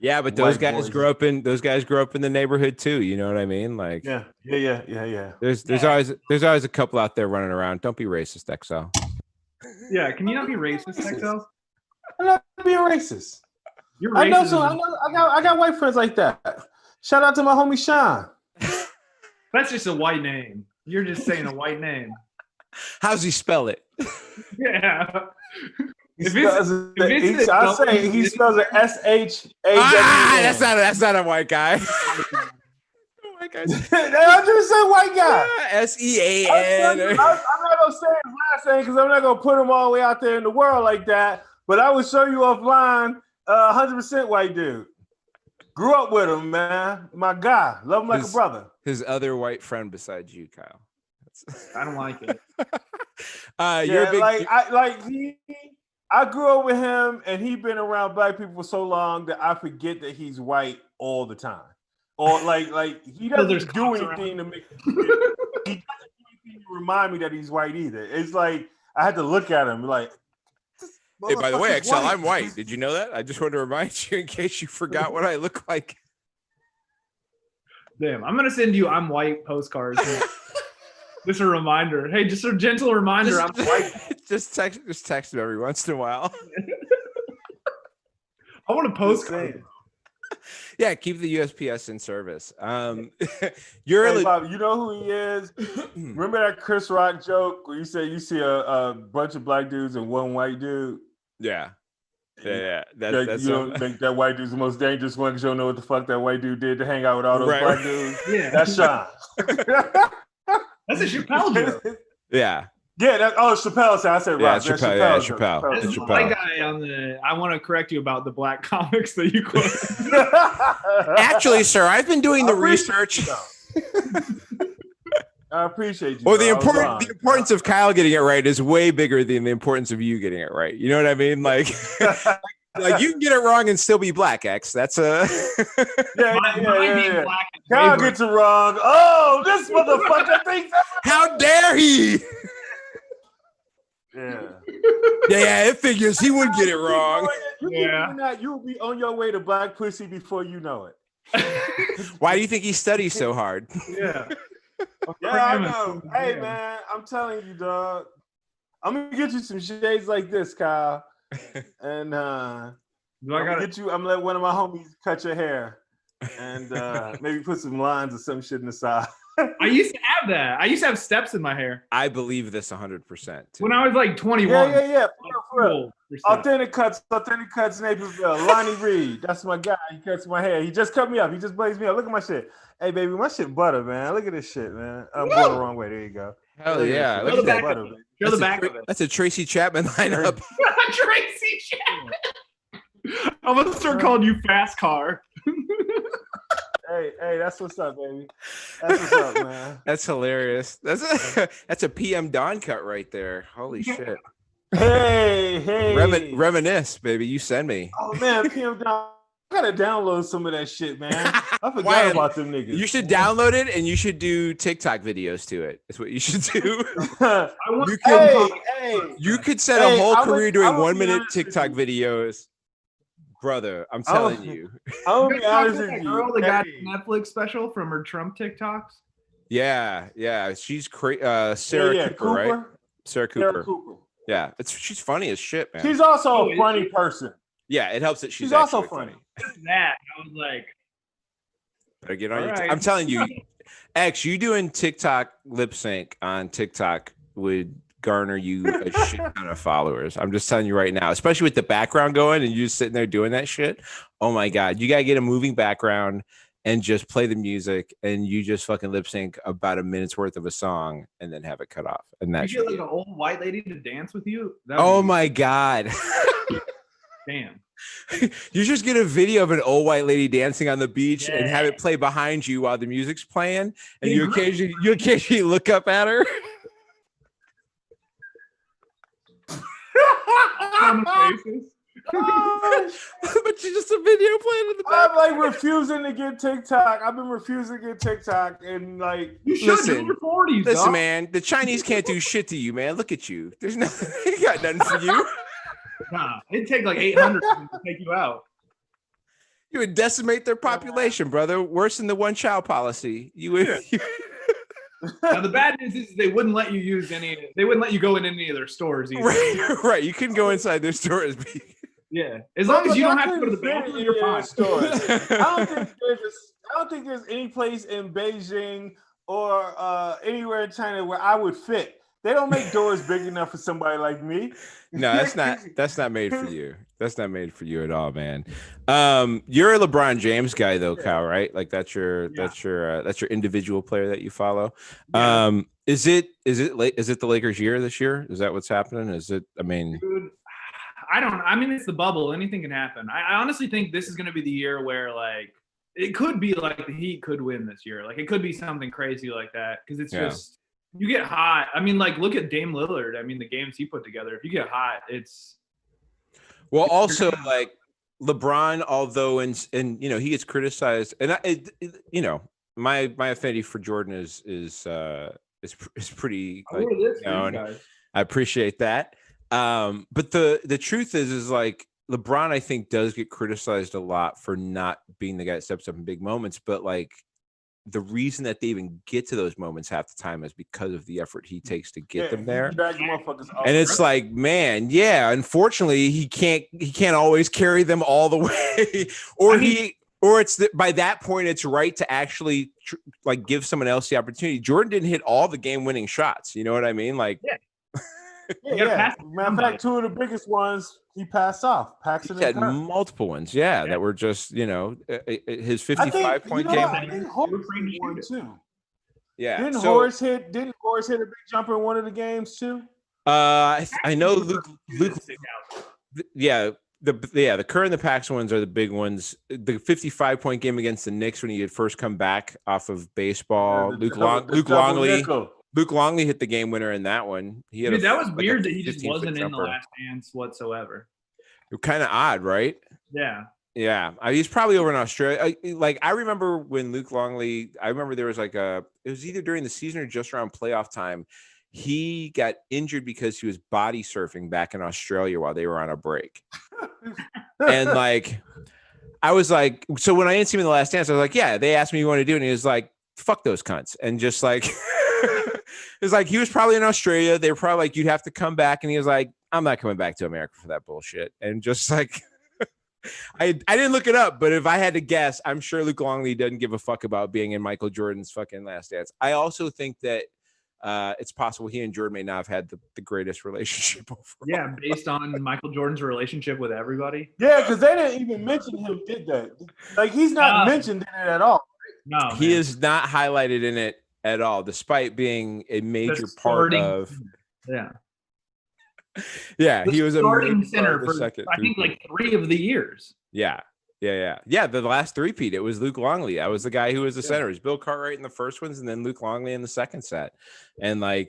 Yeah, but those guys grew up in the neighborhood too. You know what I mean? Like, yeah. There's always a couple out there running around. Don't be racist, XL. Yeah, can you not be racist, XL? I'm not being racist. You're racist. I got white friends like that. Shout out to my homie Sean. That's just a white name. You're just saying a white name. How's he spell it? Yeah. He spells it S-H-A-W-N. That's not a white guy. White guy. I just said white guy. S-E-A-N. I'm not gonna say his last name because I'm not gonna put him all the way out there in the world like that. But I will show you offline. 100% white dude. Grew up with him, man. My guy. Love him like a brother. His other white friend besides you, Kyle. I don't like it. You're big. I grew up with him, and he's been around black people for so long that I forget that he's white all the time. Or like he doesn't do anything to make he doesn't do anything to remind me that he's white either. It's like I had to look at him like. Hey, by the way, XL, I'm white. Did you know that? I just wanted to remind you in case you forgot what I look like. Damn, I'm gonna send you "I'm white" postcards. Just a reminder. Hey, just a gentle reminder. I'm white. Just text him every once in a while. I want a postcard. Yeah, keep the USPS in service. Bob, you know who he is? Remember that Chris Rock joke where you say you see a bunch of black dudes and one white dude? Yeah. That's you don't think that white dude's the most dangerous one because you don't know what the fuck that white dude did to hang out with all those black dudes? Yeah. That's Sean. That's a Chappelle joke. Yeah. Yeah, Chappelle said. I said Rock. Chappelle. Yeah, Chappelle. That's the white guy on the. I want to correct you about the black comics that you quote. Actually, sir, I've been doing the research. I appreciate you. Well, the importance of Kyle getting it right is way bigger than the importance of you getting it right. You know what I mean? Like you can get it wrong and still be black, X. That's a yeah. Kyle gets it wrong. Oh, this motherfucker thinks. How dare he? Yeah, it figures he would get it wrong. You will be on your way to black pussy before you know it. Why do you think he studies so hard? Yeah, I know. Hey, man, I'm telling you, dog. I'm gonna get you some shades like this, Kyle, and I'm gonna let one of my homies cut your hair, and maybe put some lines or some shit in the side. I used to have that. I used to have steps in my hair. I believe this 100%. When I was like 21. Yeah. For real. Authentic cuts, Naperville. Lonnie Reed, that's my guy. He cuts my hair. He just cut me up. He just blazed me up. Look at my shit. Hey, baby, my shit butter, man. Look at this shit, man. I'm going the wrong way. There you go. Hell yeah. Show the back of it. Show the back of it. That's a Tracy Chapman lineup. Tracy Chapman. I'm gonna start calling you Fast Car. Hey, that's what's up, baby. That's what's up, man. That's hilarious. That's a PM Don cut right there. Holy shit. Hey. Reminisce, baby. You send me. Oh man, PM Don. I gotta download some of that shit, man. I forgot about them niggas. You should download it and you should do TikTok videos to it. That's what you should do. You could set a whole career doing 1 minute TikTok videos. Brother, I'm telling you. I'll be honest with you. Girl that got a Netflix special from her Trump TikToks. Yeah. She's Sarah Cooper, right? Sarah Cooper. Yeah, she's funny as shit, man. She's also a funny person. Yeah, it helps that she's also funny. That I was like, better get on your. I'm telling you, X, you doing TikTok lip sync on TikTok would garner you a shit ton of followers. I'm just telling you right now, especially with the background going and you just sitting there doing that shit. Oh my god, you gotta get a moving background and just play the music and you just fucking lip sync about a minute's worth of a song and then have it cut off. And that you get like an old white lady to dance with you. Oh my god. Damn. You just get a video of an old white lady dancing on the beach and have it play behind you while the music's playing, and you occasionally look up at her. But she's just a video playing in the back. I'm like refusing to get TikTok. I've been refusing to get TikTok, and like you should do your 40s. Listen, man, the Chinese can't do shit to you, man. Look at you. There's nothing. They got nothing for you. Nah, it'd take like 800 to take you out. You would decimate their population, brother. Worse than the one-child policy. You would. Now the bad news is they wouldn't let you use any. They wouldn't let you go in any of their stores either. Right. You couldn't go inside their stores. Yeah, as long as you don't have to go to the bathroom, you're fine. I don't think there's any place in Beijing or anywhere in China where I would fit. They don't make doors big enough for somebody like me. No, that's not made for you. That's not made for you at all, man. You're a LeBron James guy though, Kyle, right? Like that's your individual player that you follow. Yeah. Is it the Lakers year this year? Is that what's happening? Is it? I mean, Dude, I mean, it's the bubble. Anything can happen. I honestly think this is going to be the year where like it could be like the Heat could win this year. Like it could be something crazy like that because it's just you get hot. I mean, like look at Dame Lillard. I mean, the games he put together. If you get hot, it's also like LeBron, although and you know he gets criticized, and my affinity for Jordan is pretty like, I appreciate that. But the truth is like LeBron, I think, does get criticized a lot for not being the guy that steps up in big moments. But like the reason that they even get to those moments half the time is because of the effort he takes to get them there. And it's like, man, yeah, unfortunately he can't always carry them all the way, or it's by that point it's right to actually like give someone else the opportunity. Jordan didn't hit all the game-winning shots. You know what I mean? Like, Matter of fact, two of the biggest ones he passed off. Paxson he had multiple ones, that were just his 55-point game. Didn't Horace hit one too? Yeah. Didn't Horace hit a big jumper in one of the games too? I know Luke. Yeah. The Kerr and the Paxson ones are the big ones. The 55-point game against the Knicks when he had first come back off of baseball. Luke Longley hit the game winner in that one. That was weird that he just wasn't in the last dance whatsoever. Kind of odd, right? Yeah. Yeah. He's probably over in Australia. I remember when Luke Longley, there was it was either during the season or just around playoff time. He got injured because he was body surfing back in Australia while they were on a break. And I was like, so when I didn't see him in the last dance, I was like, yeah, they asked me what you want to do. And he was like, fuck those cunts. And just like, it's like, he was probably in Australia. They were probably like, you'd have to come back. And he was like, I'm not coming back to America for that bullshit. And just like, I didn't look it up, but if I had to guess, I'm sure Luke Longley doesn't give a fuck about being in Michael Jordan's fucking last dance. I also think that it's possible he and Jordan may not have had the greatest relationship overall. Yeah, based on Michael Jordan's relationship with everybody. Yeah, because they didn't even mention him did that. Like, he's not mentioned in it at all. No, he is not highlighted in it at all, despite being a major part of. Yeah, he was a starting center for I think like 3 of the years. Yeah. The last three-peat, it was Luke Longley. I was the guy who was the center. It was Bill Cartwright in the first ones, and then Luke Longley in the second set. And Jack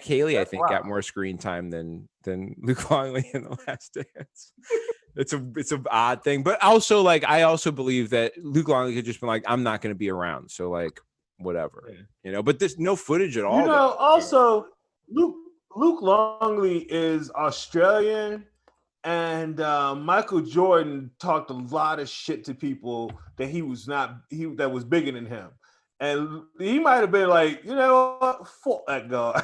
Haley, I think, got more screen time than Luke Longley in the last dance. It's an odd thing, but also I also believe that Luke Longley could just been like, I'm not going to be around, so whatever, But there's no footage at all. Also Luke Longley is Australian. And Michael Jordan talked a lot of shit to people that that was bigger than him. And he might have been like, fuck that guy,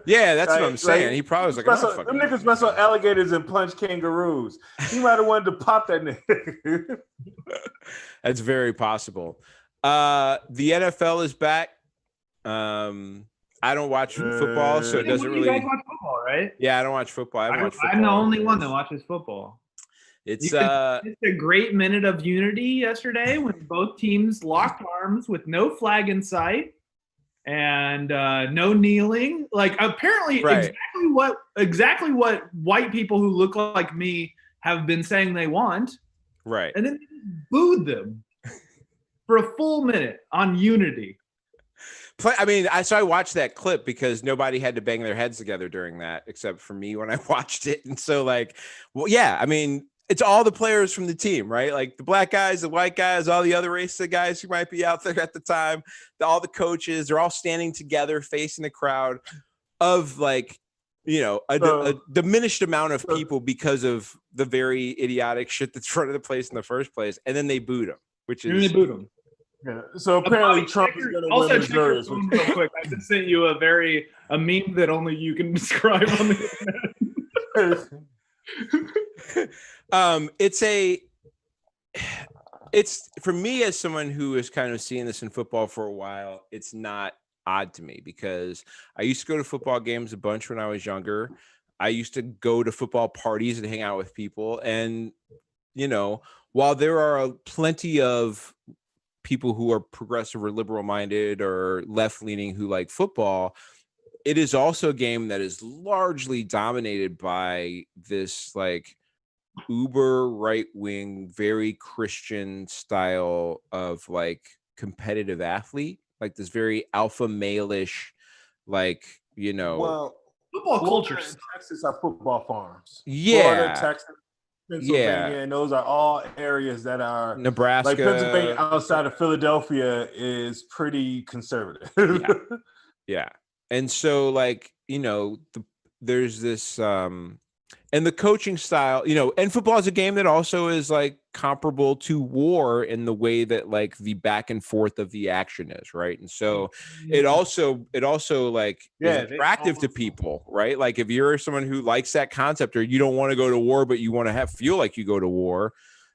Yeah, that's what I'm saying. He probably was like, them niggas mess with alligators and punch kangaroos. He might have wanted to pop that nigga. That's very possible. The NFL is back. I don't watch football, so it doesn't really. You guys watch football, right? Yeah, I don't watch football. I'm the only one that watches football. It's a great minute of unity yesterday when both teams locked arms with no flag in sight and no kneeling. Like apparently, exactly what white people who look like me have been saying they want. Right, and then they booed them for a full minute on unity. I mean, I watched that clip because nobody had to bang their heads together during that, except for me when I watched it. And so, I mean, it's all the players from the team, right? Like the black guys, the white guys, all the other races of guys who might be out there at the time, all the coaches, they're all standing together facing the crowd of a diminished amount of people because of the very idiotic shit that's front of the place in the first place. And then they booed him, they booed him. Yeah. So apparently Trump is going to win the juries. Real quick, I just sent you a meme that only you can describe on the internet. it's for me as someone who is kind of seeing this in football for a while, it's not odd to me because I used to go to football games a bunch when I was younger. I used to go to football parties and hang out with people. And, while there are plenty of people who are progressive or liberal minded or left leaning who like football, it is also a game that is largely dominated by this like uber right wing, very Christian style of like competitive athlete, like this very alpha male-ish, like, Well, football culture. Texas are football farms. Yeah. Florida, Texas, Pennsylvania, and those are all areas that are Nebraska. Like Pennsylvania outside of Philadelphia is pretty conservative. Yeah. And so like, there's this and the coaching style, and football is a game that also is like comparable to war in the way that like the back and forth of the action is, right? And so it also like is attractive to people, right? Like if you're someone who likes that concept or you don't want to go to war, but you want to feel like you go to war,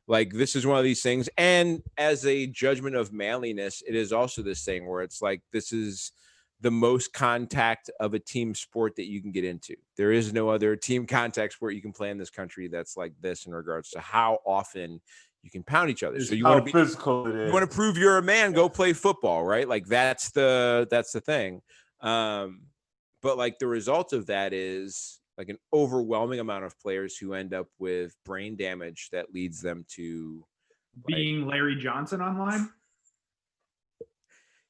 like this is one of these things. And as a judgment of manliness, it is also this thing where it's like, this is the most contact of a team sport that you can get into. There is no other team contact sport you can play in this country that's like this in regards to how often you can pound each other. So you want to be physical it is. You want to prove you're a man, go play football, right? Like that's the thing. But like the result of that is like an overwhelming amount of players who end up with brain damage that leads them to being Larry Johnson online.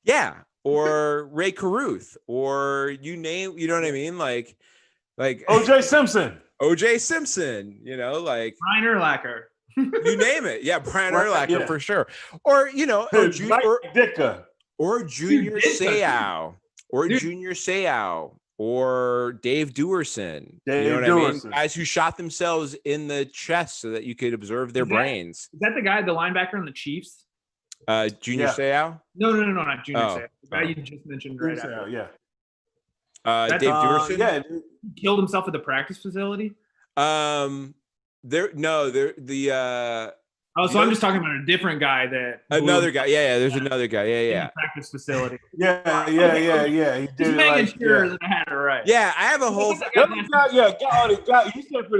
Yeah. Or Ray Caruth, or you know what I mean? Like OJ Simpson, like Brian Urlacher. You name it. Yeah, Brian Urlacher, yeah. For sure. Or, Ditka. Or Junior Seau. Or Junior Seau. Or Dave Duerson. You know what I mean? Guys who shot themselves in the chest so that you could observe their brains. Is that the guy, the linebacker on the Chiefs? Junior Seau? No, not Junior Seau. The guy you just mentioned right after. Yeah. Dave Duerson? Yeah. He killed himself at the practice facility? I'm just talking about a different guy another guy. Yeah, there's another guy. Yeah. Practice facility. Yeah. He did just making sure that I had it right. Yeah, I have a whole you said for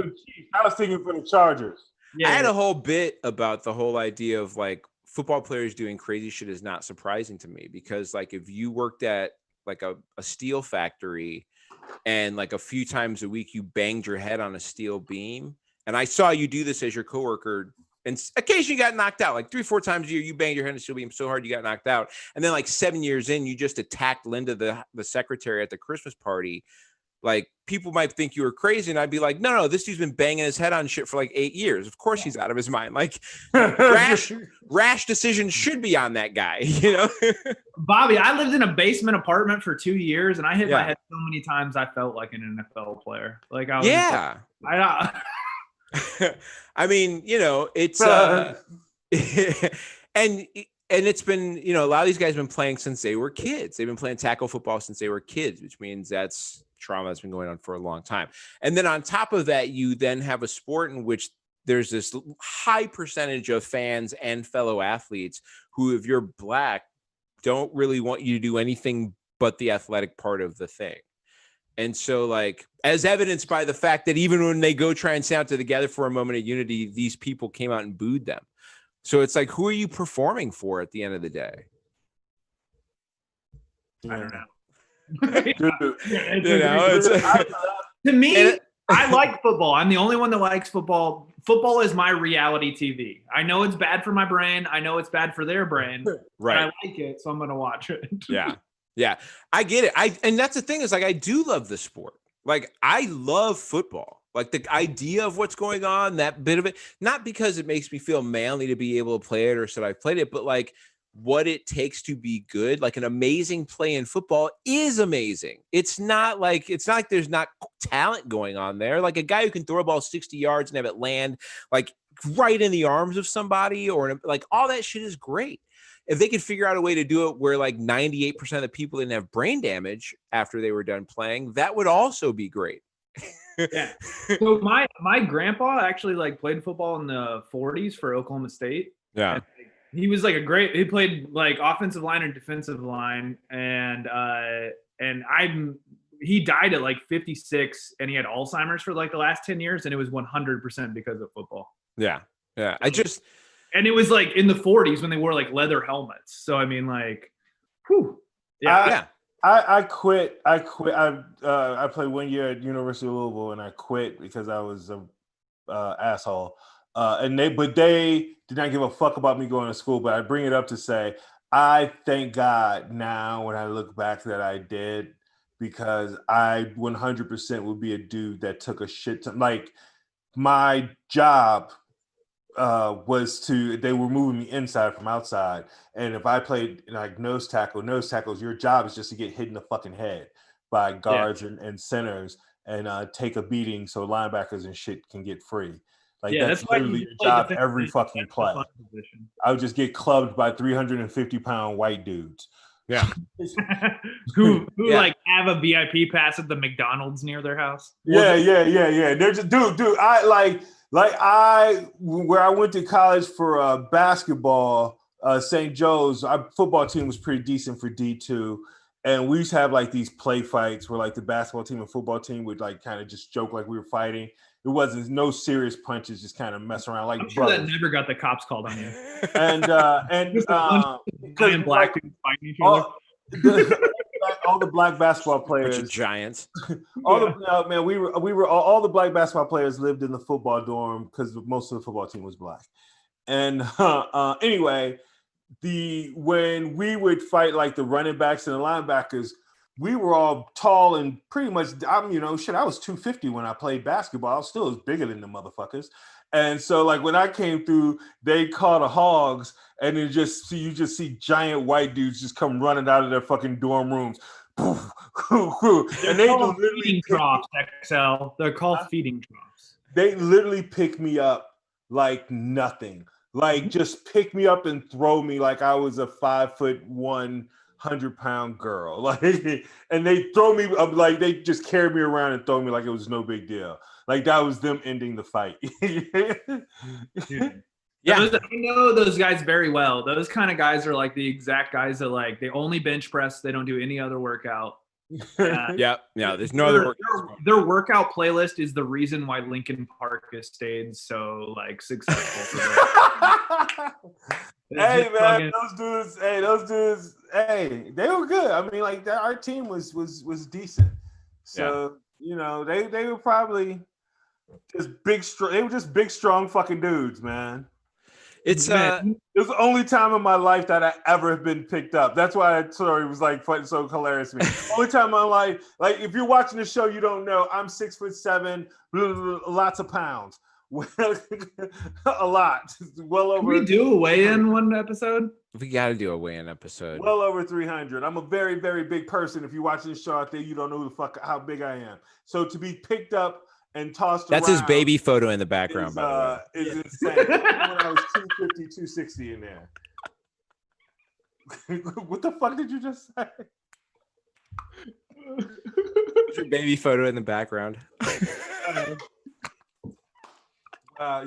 the Chiefs. I was thinking for the Chargers. I had a whole bit about the whole idea of like football players doing crazy shit is not surprising to me because like if you worked at like a steel factory and like a few times a week you banged your head on a steel beam, and I saw you do this as your coworker, and occasionally you got knocked out, like 3-4 times a year you banged your head on a steel beam so hard you got knocked out, and then like 7 years in you just attacked Linda, the secretary at the Christmas party. Like people might think you were crazy, and I'd be like, no, this dude's been banging his head on shit for like 8 years. Of course he's out of his mind. Like rash decisions should be on that guy, Bobby, I lived in a basement apartment for 2 years, and I hit my head so many times I felt like an NFL player. Like I was I mean, it's and it's been, a lot of these guys have been playing since they were kids. They've been playing tackle football since they were kids, which means that's trauma that's been going on for a long time. And then on top of that, you then have a sport in which there's this high percentage of fans and fellow athletes who, if you're black, don't really want you to do anything but the athletic part of the thing. And so, like, as evidenced by the fact that even when they go try and stand together for a moment of unity, these people came out and booed them. So it's like, who are you performing for at the end of the day? I don't know. To me, I like football. I'm the only one that likes football. Football is my reality TV. I know it's bad for my brain. I know it's bad for their brain. Right. But I like it, so I'm going to watch it. Yeah. I get it. And that's the thing is like, I do love the sport. Like, I love football. Like the idea of what's going on, that bit of it, not because it makes me feel manly to be able to play it or said I played it, but like what it takes to be good. Like an amazing play in football is amazing. It's not like there's not talent going on there. Like a guy who can throw a ball 60 yards and have it land like right in the arms of somebody, or like all that shit is great. If they could figure out a way to do it where like 98% of the people didn't have brain damage after they were done playing, that would also be great. Yeah. So my grandpa actually like played football in the 40s for Oklahoma State. Yeah. he was like he played like offensive line and defensive line, and he died at like 56, and he had Alzheimer's for like the last 10 years, and it was 100% because of football. Yeah. And it was like in the 40s when they wore like leather helmets. So I mean, like, whew. I quit. I played 1 year at University of Louisville, and I quit because I was a asshole. And they did not give a fuck about me going to school. But I bring it up to say, I thank God now when I look back that I did, because I 100% would be a dude that took a shit ton. Like, my job they were moving me inside from outside. And if I played like nose tackles, your job is just to get hit in the fucking head by guards and centers and take a beating so linebackers and shit can get free. Like, that's literally your job every fucking play. I would just get clubbed by 350-pound white dudes. Yeah. who like have a VIP pass at the McDonald's near their house. Yeah. They're just dude. I where I went to college for basketball, St. Joe's, our football team was pretty decent for D2. And we used to have like these play fights where like the basketball team and football team would like kind of just joke like we were fighting. It wasn't no serious punches, just kind of mess around like I'm sure that never got the cops called on you. And black dudes fighting each other. All the black basketball players, bunch of giants. All the black basketball players lived in the football dorm because most of the football team was black. And anyway, when we would fight like the running backs and the linebackers, we were all tall and pretty much. I was 250 when I played basketball. I was still as bigger than the motherfuckers. And so, like, when I came through, they called the hogs, and you just see giant white dudes just come running out of their fucking dorm rooms. And they called feeding troughs, XL. They're called feeding troughs. They literally pick me up like nothing. Like, just pick me up and throw me like I was a 5'1", 100-pound girl. Like, and they throw me up, like they just carried me around and throw me like it was no big deal. Like, that was them ending the fight. Yeah. I know those guys very well. Those kind of guys are like the exact guys that like they only bench press. They don't do any other workout. Yeah. There's no other workout. Their workout playlist is the reason why Linkin Park has stayed so like successful. Hey man, those dudes, they were good. I mean, like our team was decent. So they were probably just big, strong. They were just big, strong fucking dudes, man. It was the only time in my life that I ever have been picked up. That's why that story was like so hilarious to me. Only time in my life, like if you're watching the show, you don't know I'm 6'7", lots of pounds, a lot, well over. Can we do a weigh-in one episode? We got to do a weigh-in episode. Well over 300. I'm a very, very big person. If you're watching the show out there, you don't know who the fuck how big I am. So to be picked up and tossed That's around, his baby photo in the background, by the way. Is insane. When I was 250, 260 in there. What the fuck did you just say? Your baby photo in the background.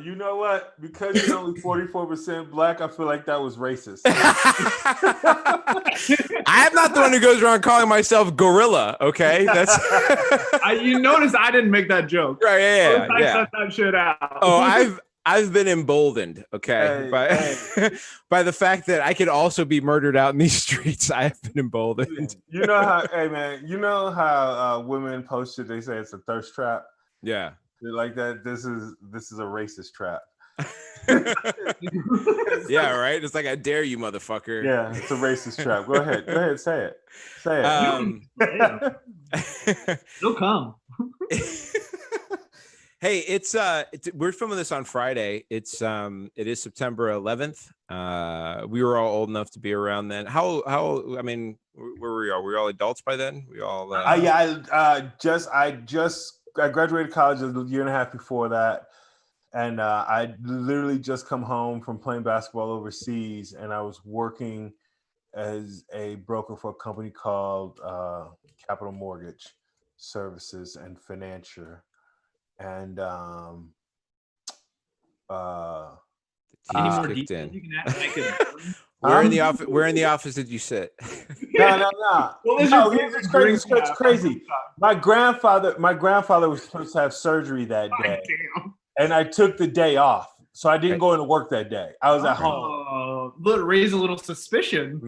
You know what? Because you're only 44% black, I feel like that was racist. I am not the one who goes around calling myself gorilla. Okay, that's. You notice I didn't make that joke. Right? Yeah. I set that shit out. Oh, I've been emboldened. Okay, by the fact that I could also be murdered out in these streets. I have been emboldened. You know how? Hey man, you know how women post it? They say it's a thirst trap. Yeah. They're like that. This is a racist trap. Yeah, right. It's like, I dare you, motherfucker. Yeah, it's a racist trap. Go ahead, say it. It'll come. Hey, we're filming this on Friday. It is September 11th. We were all old enough to be around then. How? I mean, where were we all? Were we all adults by then? We all. I graduated college a year and a half before that, and I literally just come home from playing basketball overseas, and I was working as a broker for a company called Capital Mortgage Services and Financial, and Any more details you can add to make it? Where in the office? Where in the office did you sit? No. What was No, your it's favorite crazy. drink It's crazy. My grandfather was supposed to have surgery that day, and I took the day off, so I didn't go into work that day. I was at home. Raise a little suspicion.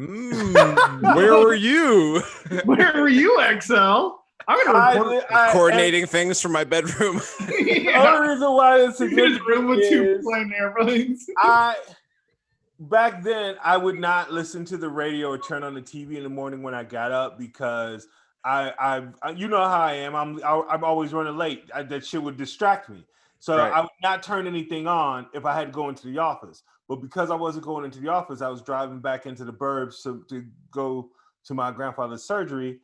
Where were you? Where were you, XL? I'm gonna coordinating things from my bedroom. The only reason why it's significant room with is 2 plane airplanes. Back then I would not listen to the radio or turn on the TV in the morning when I got up because I you know how I am. I'm always running late. That shit would distract me. So I would not turn anything on if I had to go into the office. But because I wasn't going into the office, I was driving back into the burbs to go to my grandfather's surgery.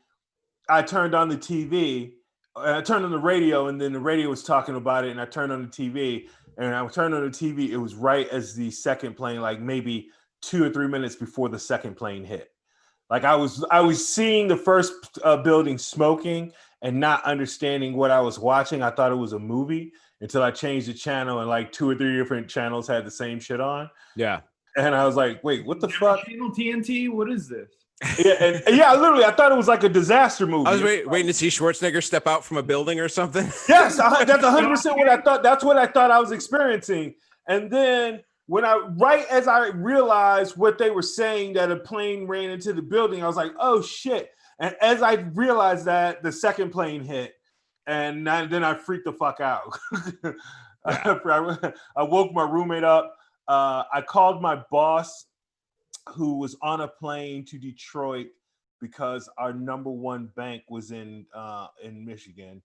I turned on the TV, I turned on the radio, and then the radio was talking about it, and I turned on the TV, and I turned on the TV. It was right as the second plane, like maybe 2 or 3 minutes before the second plane hit. Like I was seeing the first building smoking and not understanding what I was watching. I thought it was a movie until I changed the channel, and like 2 or 3 different channels had the same shit on. Yeah. And I was like, wait, what the fuck? Channel TNT? What is this? Literally, I thought it was like a disaster movie. I was waiting to see Schwarzenegger step out from a building or something. Yes, that's 100% what I thought. That's what I thought I was experiencing. And then right as I realized what they were saying, that a plane ran into the building, I was like, oh shit. And as I realized that, the second plane hit, and then I freaked the fuck out. I woke my roommate up. I called my boss, who was on a plane to Detroit because our number one bank was in Michigan,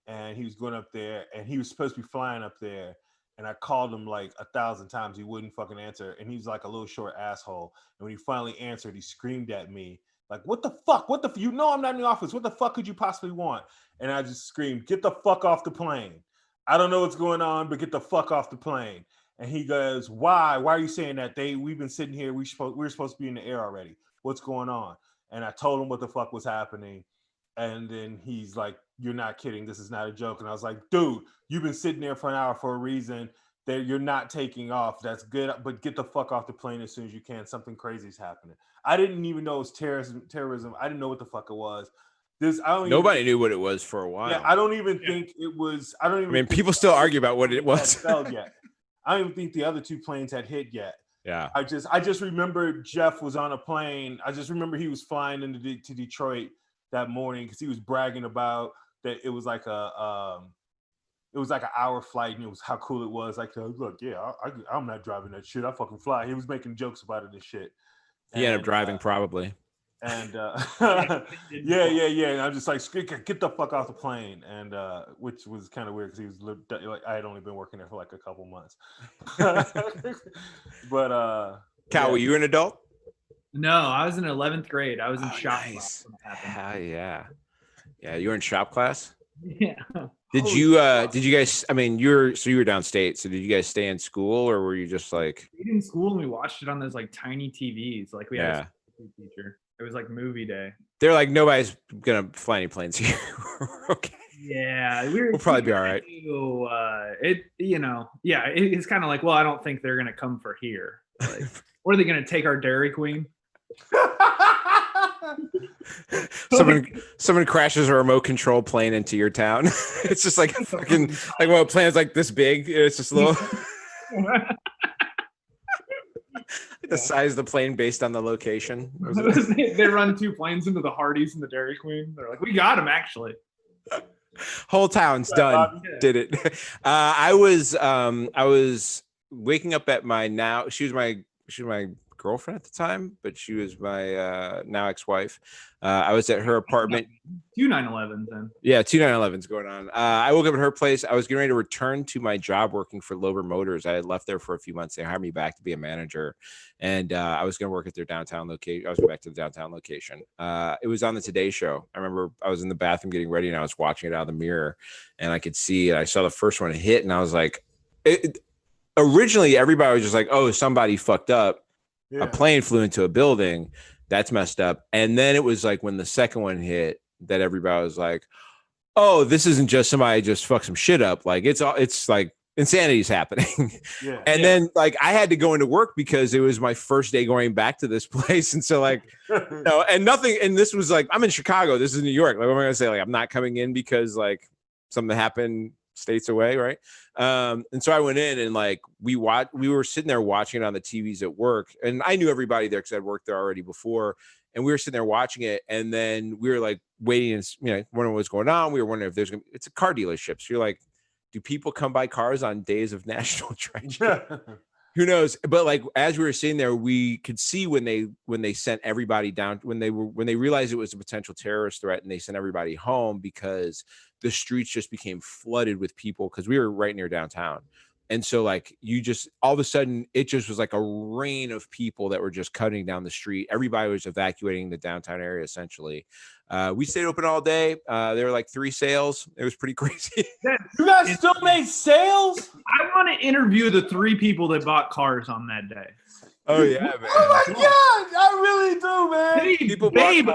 and he was going up there, and he was supposed to be flying up there. And I called him like 1,000 times. He wouldn't fucking answer. And he was like a little short asshole. And when he finally answered, he screamed at me like, what the fuck? You know I'm not in the office. What the fuck could you possibly want? And I just screamed, get the fuck off the plane. I don't know what's going on, but get the fuck off the plane. And he goes, why? Why are you saying that? We've been sitting here. We're supposed to be in the air already. What's going on? And I told him what the fuck was happening. And then he's like, you're not kidding. This is not a joke. And I was like, dude, you've been sitting there for an hour for a reason. That you're not taking off. That's good. But get the fuck off the plane as soon as you can. Something crazy is happening. I didn't even know it was terrorism. I didn't know what the fuck it was. Nobody knew what it was for a while. Yeah, I don't even think it was. I mean, people still argue about what it was. Yet. I don't even think the other 2 planes had hit yet. Yeah. I just remember Jeff was on a plane. I just remember he was flying to Detroit that morning because he was bragging about that it was like an hour flight, and it was how cool it was. Like, look, yeah, I'm not driving that shit. I fucking fly. He was making jokes about it and shit. He ended up driving probably. And yeah. And I'm just like, get the fuck off the plane. And which was kind of weird because he was like, I had only been working there for like a couple months. But Cal, were you an adult? No, I was in 11th grade. I was in shop class. Class. Yeah. You were in shop class? Yeah. Did you guys, I mean, you were downstate, so did you guys stay in school, or were you just like? We stayed in school and we watched it on those like tiny TVs. Like we had a teacher. It was like movie day. They're like, nobody's gonna fly any planes here. Okay. Yeah, we'll probably be all right. It's kind of like, well, I don't think they're gonna come for here. Like, or are they gonna take our Dairy Queen? Someone crashes a remote control plane into your town. It's just like fucking like, well, a plane's like this big. It's just a little. The size of the plane based on the location. They run 2 planes into the Hardee's and the Dairy Queen. They're like, we got him actually. Whole town's done. Yeah. Did it? I was waking up at my she was my girlfriend at the time, but she was my now ex-wife. I was at her apartment. 2 9/11s then. Yeah, 2 9/11s going on. I woke up at her place. I was getting ready to return to my job working for Lober Motors. I had left there for a few months. They hired me back to be a manager, and I was going to work at their downtown location. I was going back to the downtown location. It was on the Today Show. I remember I was in the bathroom getting ready, and I was watching it out of the mirror, and I could see it. I saw the first one hit, and I was like, originally everybody was just like, oh, somebody fucked up. Yeah. A plane flew into a building. That's messed up. And then it was like when the second one hit that everybody was like, oh, this isn't just somebody just fucked some shit up. Like it's like insanity's happening. Yeah. And then like I had to go into work because it was my first day going back to this place. And so like, and nothing, and this was like, I'm in Chicago, this is New York. Like, what am I gonna say? Like, I'm not coming in because like something happened states away, right? And so I went in and like we were sitting there watching it on the TVs at work, and I knew everybody there because I'd worked there already before. And we were sitting there watching it, and then we were like waiting and wondering what's going on. We were wondering if it's a car dealership. So you're like, do people come buy cars on days of national treasure? Who knows? But like as we were sitting there, we could see when they sent everybody down, when they realized it was a potential terrorist threat, and they sent everybody home because the streets just became flooded with people because we were right near downtown. And so like you just all of a sudden it just was like a rain of people that were just cutting down the street. Everybody was evacuating the downtown area essentially. We stayed open all day. There were like 3 sales. It was pretty crazy. You guys still made sales? I want to interview the 3 people that bought cars on that day. Oh yeah, man. Oh my God, I really do, man. Babe,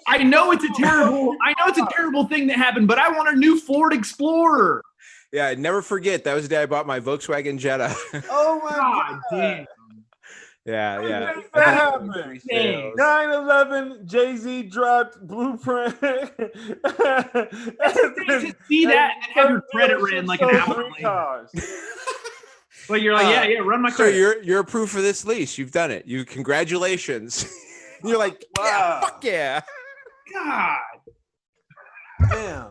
I know it's a terrible thing that happened, but I want a new Ford Explorer. Yeah, never forget that was the day I bought my Volkswagen Jetta. Oh my God. Damn. Yeah. That happened. 9/11, Jay-Z dropped Blueprint. To see that and have your credit ran like an hour later. But you're like, yeah, run my credit. So you're approved for this lease. You've done it. Congratulations. You're like, wow. Yeah, fuck yeah. God. Damn.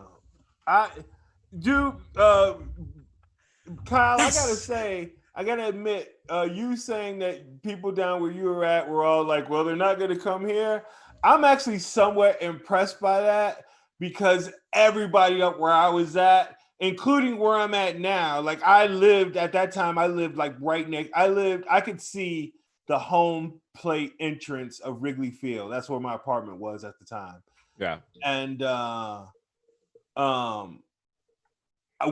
Kyle, I gotta admit, you saying that people down where you were at were all like, well, they're not gonna come here. I'm actually somewhat impressed by that because everybody up where I was at, including where I'm at now, like I lived like right next. I could see the home plate entrance of Wrigley Field. That's where my apartment was at the time. Yeah. And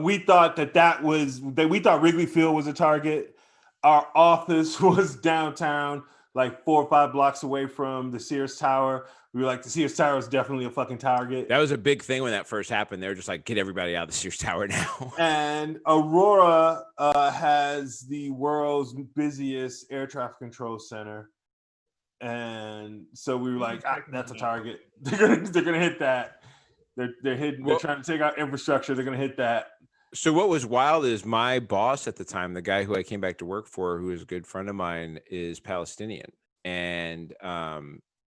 we thought we thought Wrigley Field was a target. Our office was downtown, like 4 or 5 blocks away from the Sears Tower. We were like, the Sears Tower is definitely a fucking target. That was a big thing when that first happened. They were just like, get everybody out of the Sears Tower now. And Aurora has the world's busiest air traffic control center. And so we were like, that's a target. They're gonna hit that. They're hitting. They're trying to take out infrastructure. They're gonna hit that. So what was wild is my boss at the time, the guy who I came back to work for, who is a good friend of mine, is Palestinian, and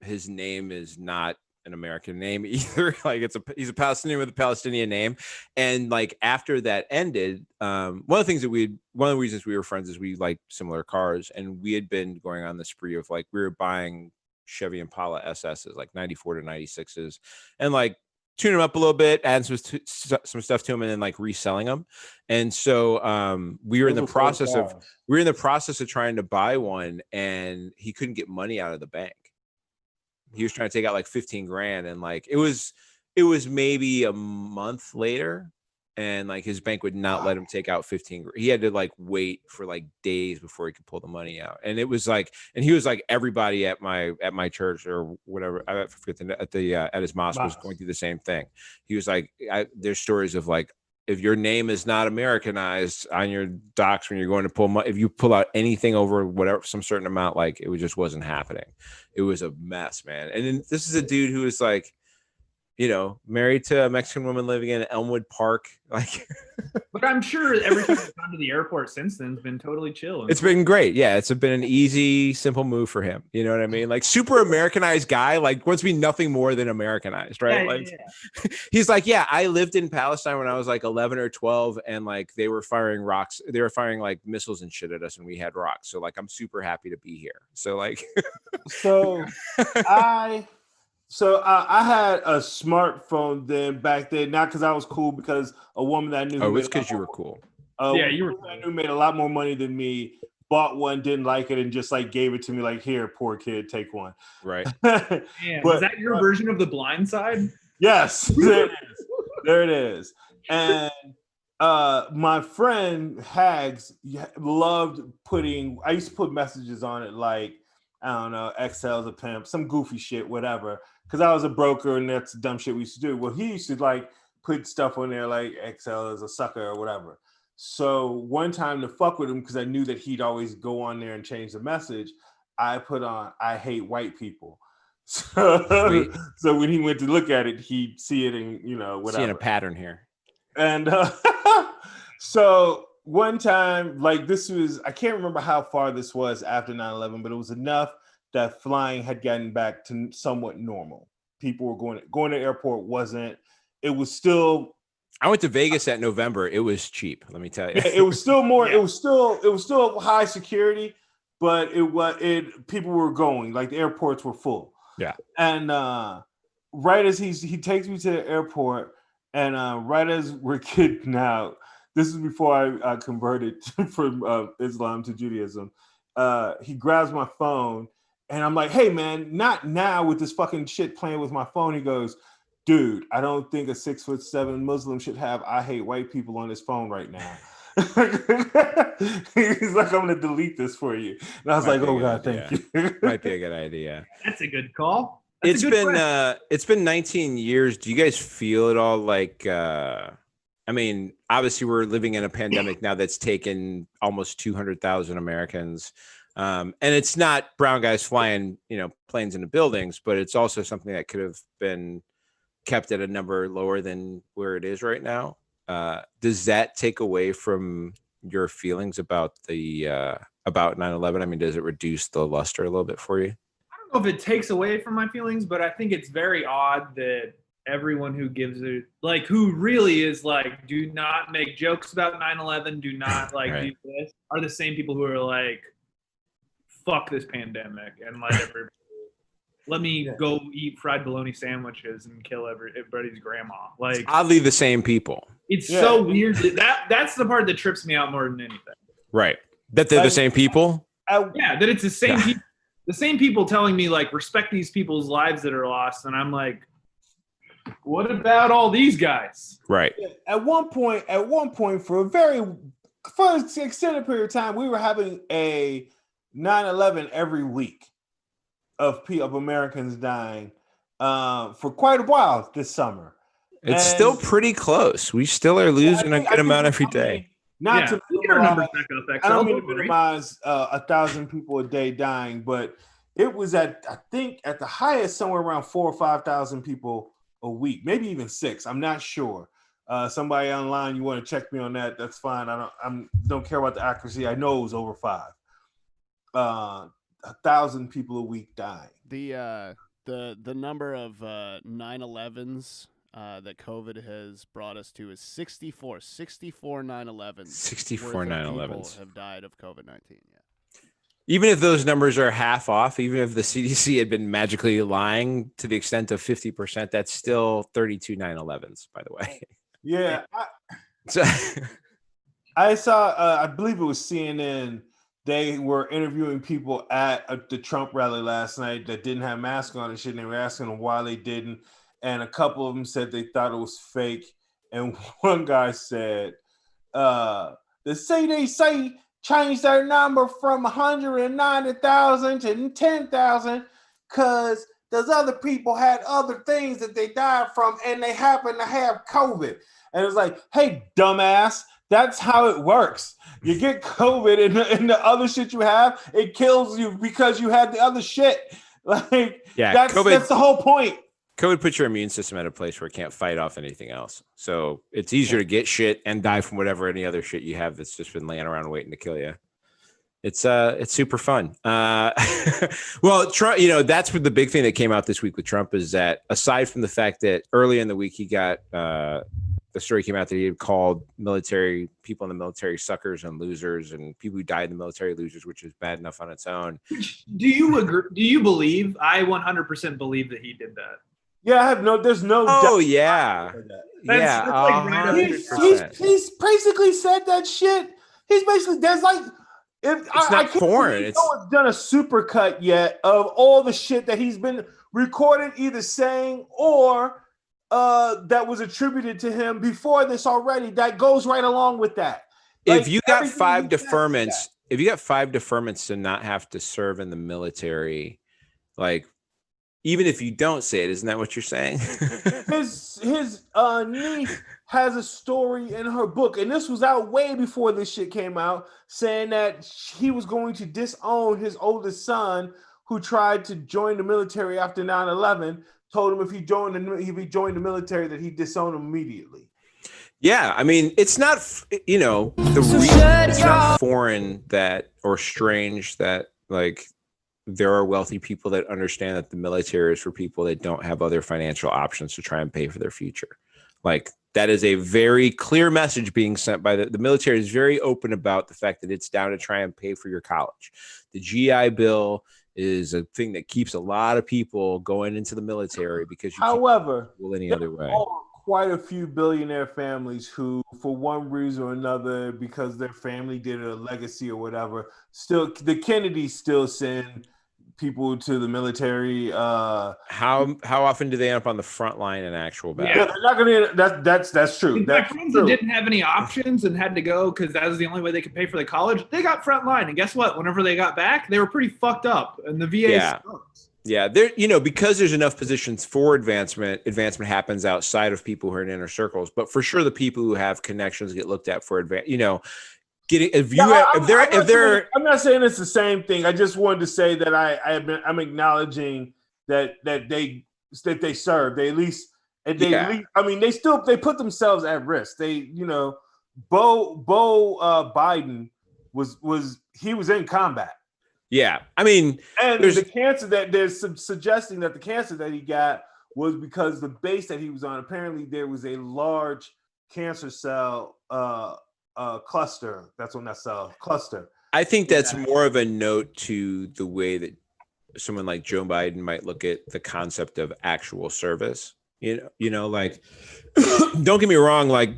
his name is not an American name either. Like he's a Palestinian with a Palestinian name, and like after that ended, one of the reasons we were friends is we like similar cars, and we had been going on the spree of like we were buying Chevy Impala SSs, like 94 to 96s, and like tune them up a little bit, add some stuff to them, and then like reselling them. And so we were in the process of trying to buy one, and he couldn't get money out of the bank. He was trying to take out like 15 grand, and like it was maybe a month later, and like his bank would not let him take out 15 grand. He had to like wait for like days before he could pull the money out. And it was like, and he was like, everybody at my church or whatever, I forget at his mosque was going through the same thing. He was like, there's stories of like, if your name is not Americanized on your docs when you're going to pull money, if you pull out anything over whatever, some certain amount, like it just wasn't happening. It was a mess, man. And then this is a dude who was like, married to a Mexican woman living in Elmwood Park. Like, but I'm sure everything that's gone to the airport since then has been totally chill. It's been great. Yeah, it's been an easy, simple move for him. You know what I mean? Like super Americanized guy, like wants to be nothing more than Americanized, right? He's like, yeah, I lived in Palestine when I was like 11 or 12, and like they were firing rocks, they were firing like missiles and shit at us, and we had rocks. So like, I'm super happy to be here. So like, So I had a smartphone then back then, not because I was cool, because a woman that I knew. Oh, it's because you were cool. You were. I knew made a lot more money than me. Bought one, didn't like it, and just like gave it to me. Like, here, poor kid, take one. Right. Was that your version of The Blind Side? Yes, there it is. There it is. And my friend Hags loved putting. I used to put messages on it like, I don't know, Excel's a pimp, some goofy shit, whatever. Because I was a broker, and that's dumb shit we used to do. Well, he used to like put stuff on there like Excel is a sucker or whatever. So one time to fuck with him, because I knew that he'd always go on there and change the message, I put on "I hate white people." So when he went to look at it, he'd see it and whatever. Seeing a pattern here. And so one time, like this was, I can't remember how far this was after 9/11, but it was enough that flying had gotten back to somewhat normal. People were going to the airport wasn't. It was still. I went to Vegas that November. It was cheap. Let me tell you. Yeah, it was still more. Yeah. It was still high security, but people were going, like the airports were full. Yeah. And right as he takes me to the airport, and right as we're getting out, this is before I converted from Islam to Judaism. He grabs my phone, and I'm like, "Hey man, not now with this fucking shit playing with my phone." He goes, "Dude, I don't think a 6'7" Muslim should have 'I hate white people' on his phone right now." He's like, "I'm gonna delete this for you." And I was like, "Oh God, thank you." Might be a good idea. That's a good call. It's been 19 years. Do you guys feel at all like I mean, obviously we're living in a pandemic now that's taken almost 200,000 Americans. And it's not brown guys flying, planes into buildings, but it's also something that could have been kept at a number lower than where it is right now. Does that take away from your feelings about about 9/11? I mean, does it reduce the luster a little bit for you? I don't know if it takes away from my feelings, but I think it's very odd that everyone who gives it, like, who really is like, do not make jokes about 9/11, do not like right. do this, are the same people who are like, fuck this pandemic and let everybody. Let me go eat fried bologna sandwiches and kill everybody's grandma. Like, it's oddly the same people. It's so weird that's the part that trips me out more than anything. Right. That they're the same people? That it's the same people. The same people telling me, like, respect these people's lives that are lost. And I'm like, what about all these guys? Right. At one point, for an extended period of time, we were having a 9/11 every week of Americans dying for quite a while this summer. It's still pretty close. We still are losing a good amount every day. I don't mean to minimize 1,000 people a day dying, but it was I think at the highest somewhere around 4,000 or 5,000 people a week, maybe even 6. I'm not sure. Somebody online, you want to check me on that? That's fine. I don't care about the accuracy. I know it was over 5. 1,000 people a week dying. The number of 9/11s that COVID has brought us to is 64 9/11s. 64 9/11s have died of COVID-19. Yeah. Even if those numbers are half off, even if the CDC had been magically lying to the extent of 50%, that's still 32 9/11s, by the way. Yeah. I saw, I believe it was CNN. They were interviewing people at the Trump rally last night that didn't have masks on and shit. And they were asking them why they didn't. And a couple of them said they thought it was fake. And one guy said, the CDC changed their number from 190,000 to 10,000 because those other people had other things that they died from and they happen to have COVID. And it's like, hey, dumbass, that's how it works. You get COVID and the other shit you have, it kills you because you had the other shit. Like, that's the whole point. COVID puts your immune system at a place where it can't fight off anything else. So it's easier to get shit and die from whatever any other shit you have that's just been laying around waiting to kill you. It's super fun. Well, Trump, that's what the big thing that came out this week with Trump is that aside from the fact that early in the week he got the story came out that he had called people in the military suckers and losers and people who died in the military losers, which is bad enough on its own. Do you agree? Do you believe? I 100% believe that he did that. Yeah, there's no. Oh yeah, that's like he's basically said that shit. He's basically it's not foreign. No one's done a supercut yet of all the shit that he's been recorded, either saying or that was attributed to him before this already. That goes right along with that. If you got 5 deferments, to not have to serve in the military, like. Even if you don't say it, isn't that what you're saying? his niece has a story in her book, and this was out way before this shit came out, saying that he was going to disown his oldest son who tried to join the military after 9/11, told him if he joined the military that he'd disown him immediately. Yeah, I mean, it's not, it's not foreign that, or strange that, like, there are wealthy people that understand that the military is for people that don't have other financial options to try and pay for their future. Like, that is a very clear message being sent by the military is very open about the fact that it's down to try and pay for your college. The GI Bill is a thing that keeps a lot of people going into the military because you can't go any other way. Quite a few billionaire families who, for one reason or another, because their family did a legacy or whatever, still the Kennedys still send people to the military. How often do they end up on the front line in actual battle? Yeah, they're not gonna. That's true. My friends that didn't have any options and had to go because that was the only way they could pay for the college. They got front line, and guess what? Whenever they got back, they were pretty fucked up, and the VA sucks. Yeah, there, because there's enough positions for advancement happens outside of people who are in inner circles. But for sure, the people who have connections get looked at for advance. I'm not saying it's the same thing. I just wanted to say that I'm acknowledging that they serve. They at least. I mean, they put themselves at risk. Bo Biden was in combat. Yeah, I mean, and the cancer that they're suggesting that the cancer that he got was because the base that he was on. Apparently, there was a large cancer cell cluster. That's on that cell cluster. I think that's more of a note to the way that someone like Joe Biden might look at the concept of actual service. Like, don't get me wrong, like,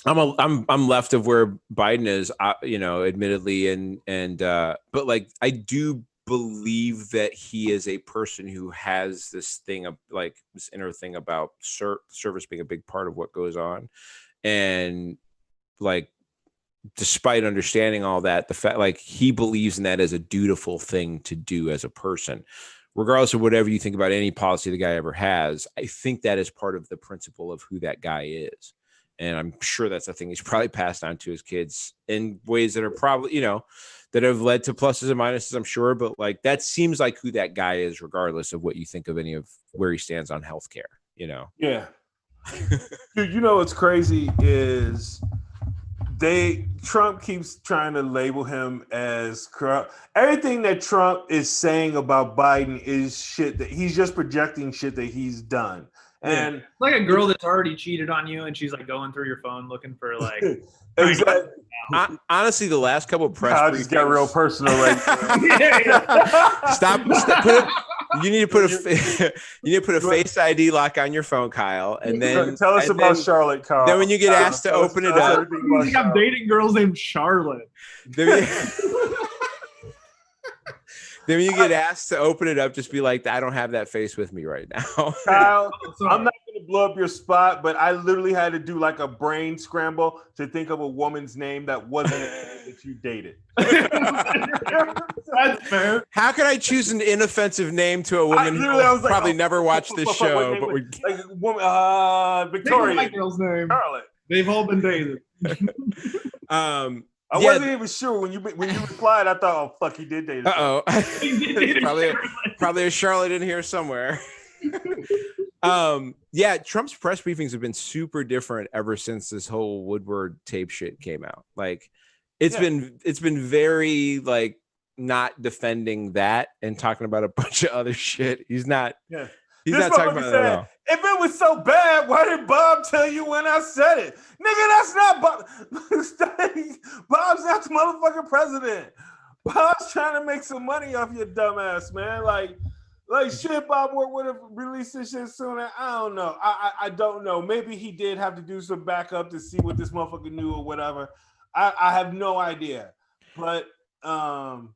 I'm left of where Biden is, admittedly, but like, I do believe that he is a person who has this thing of like this inner thing about service being a big part of what goes on, and like, despite understanding all that, the fact, like, he believes in that as a dutiful thing to do as a person, regardless of whatever you think about any policy the guy ever has. I think that is part of the principle of who that guy is. And I'm sure that's a thing he's probably passed on to his kids in ways that are probably, that have led to pluses and minuses, I'm sure. But like, that seems like who that guy is, regardless of what you think of any of where he stands on healthcare, Yeah. Dude, what's crazy is Trump keeps trying to label him as corrupt. Everything that Trump is saying about Biden is shit that he's just projecting shit that he's done. And it's like a girl that's already cheated on you, and she's like going through your phone looking for like. Exactly. Honestly, the last couple of press briefings, just got real personal right there. Stop. You need to put a Face ID lock on your phone, Kyle, and then tell us about Charlotte, Kyle. Then when you get asked to open it up, I'm dating girls named Charlotte. Then when you get asked to open it up, just be like, I don't have that face with me right now. Kyle, I'm not going to blow up your spot, but I literally had to do like a brain scramble to think of a woman's name that wasn't that you dated. That's fair. How could I choose an inoffensive name to a woman who probably never watched this show? But like a woman, Victoria. My girl's name. Charlotte. They've all been dated. I wasn't even sure when you replied. I thought, oh fuck, he did date. Probably a Charlotte in here somewhere. Yeah, Trump's press briefings have been super different ever since this whole Woodward tape shit came out. Like, it's been very like not defending that and talking about a bunch of other shit. He's not. Yeah. He's not talking about that at all. If it was so bad, why did Bob tell you when I said it? Nigga, that's not Bob. Bob's not the motherfucking president. Bob's trying to make some money off your dumbass, man. Like shit, Bob would have released this shit sooner. I don't know. I don't know. Maybe he did have to do some backup to see what this motherfucker knew or whatever. I have no idea. But the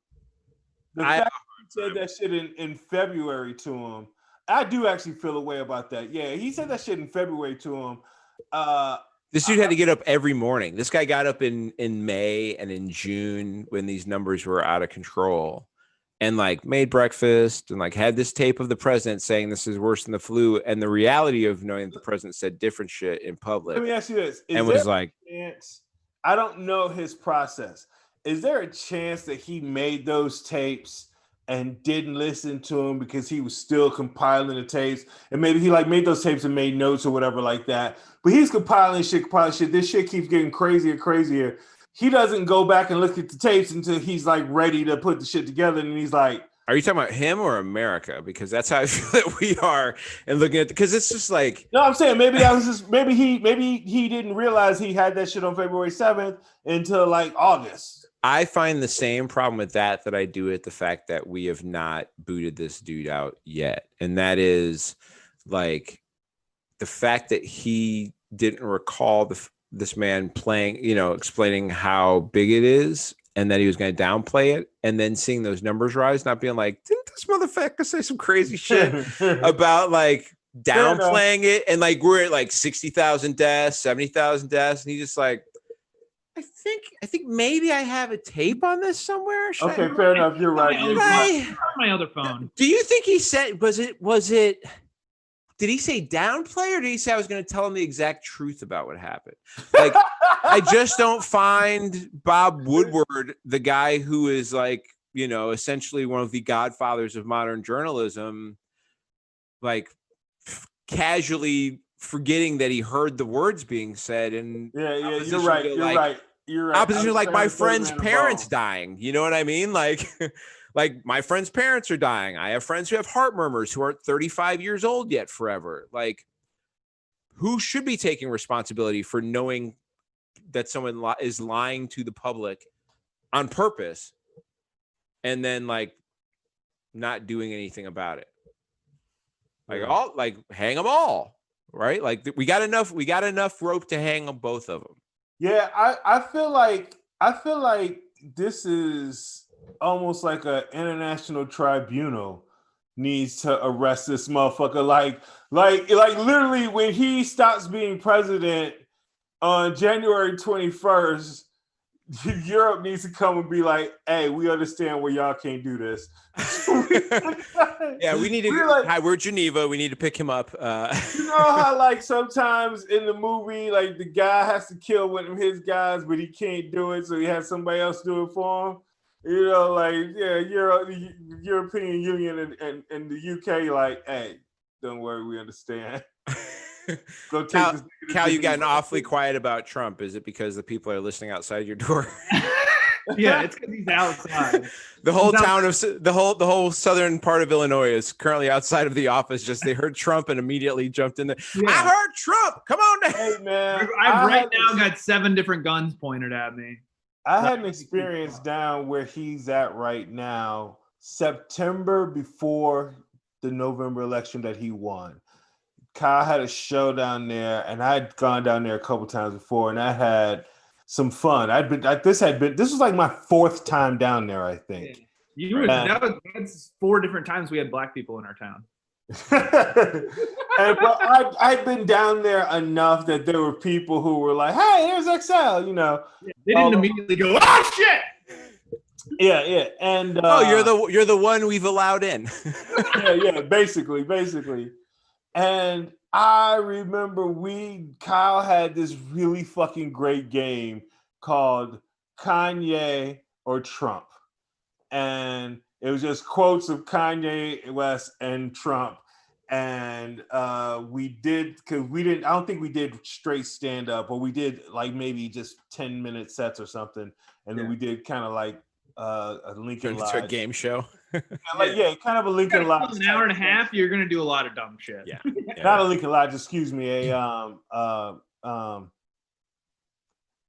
fact he said that shit in February to him, I do actually feel a way about that. Yeah, he said that shit in February to him. This dude had to get up every morning. This guy got up in May and in June when these numbers were out of control. and like made breakfast and like had this tape of the president saying this is worse than the flu, and the reality of knowing that the president said different shit in public. Let me ask you this. And was like, I don't know his process. Is there a chance that he made those tapes and didn't listen to him because he was still compiling the tapes? And maybe he like made those tapes and made notes or whatever like that. But he's compiling shit. This shit keeps getting crazier and crazier. He doesn't go back and look at the tapes until he's like ready to put the shit together. And he's like, are you talking about him or America? Because that's how I feel that we are. And looking at, because it's just like, no, I'm saying maybe he didn't realize he had that shit on February 7th until like August. I find the same problem with that I do with the fact that we have not booted this dude out yet. And that is like the fact that he didn't recall this man playing, explaining how big it is and that he was going to downplay it, and then seeing those numbers rise, not being like, didn't this motherfucker say some crazy shit about like downplaying it? And like, we're at like 60,000 deaths, 70,000 deaths. And he's just like, I think maybe I have a tape on this somewhere. Okay, fair enough. You're right. My other phone. Do you think he said, was it, did he say downplay, or did he say I was going to tell him the exact truth about what happened? Like, I just don't find Bob Woodward, the guy who is like, essentially one of the godfathers of modern journalism, like casually forgetting that he heard the words being said. And you're right. Opposition, like my friend's parents dying. You know what I mean? Like, like my friend's parents are dying. I have friends who have heart murmurs who aren't 35 years old yet forever. Like, who should be taking responsibility for knowing that someone is lying to the public on purpose and then like not doing anything about it? Like, hang them all, right? Like we got enough rope to hang on both of them. Yeah, I feel like this is almost like an international tribunal needs to arrest this motherfucker. Like literally when he stops being president on January 21st, Europe needs to come and be like, hey, we understand where y'all can't do this. Yeah, we need to. Hi, we're Geneva. We need to pick him up. You know how like sometimes in the movie, like the guy has to kill one of his guys, but he can't do it, so he has somebody else do it for him. The European Union and the UK, like, hey, don't worry, we understand. Go take this. Cal, you gotten awfully quiet about Trump. Is it because the people are listening outside your door? Yeah, it's because he's outside. The whole town of the whole southern part of Illinois is currently outside of the office. Just they heard Trump and immediately jumped in there. Yeah. I heard Trump. Come on now. Hey man, I've right now got 7 different guns pointed at me. I had an experience down where he's at right now, September before the November election that he won. Kyle had a show down there, and I'd gone down there a couple times before, and I had some fun. This was like my 4th time down there, I think. Yeah. That's 4 different times we had black people in our town. But I'd been down there enough that there were people who were like, "Hey, here's XL," you know. They didn't immediately go, "Oh shit!" Yeah, and you're the one we've allowed in. yeah, basically. And I remember Kyle had this really fucking great game called Kanye or Trump, and it was just quotes of Kanye West and Trump. And we did, because I don't think we did straight stand up, but we did like maybe just 10-minute sets or something. And then we did kind of like a Lincoln Lodge. Into a game show. Kind of a Lincoln Lodge. An hour and a half, you're going to do a lot of dumb shit. Yeah. Not a Lincoln Lodge, excuse me.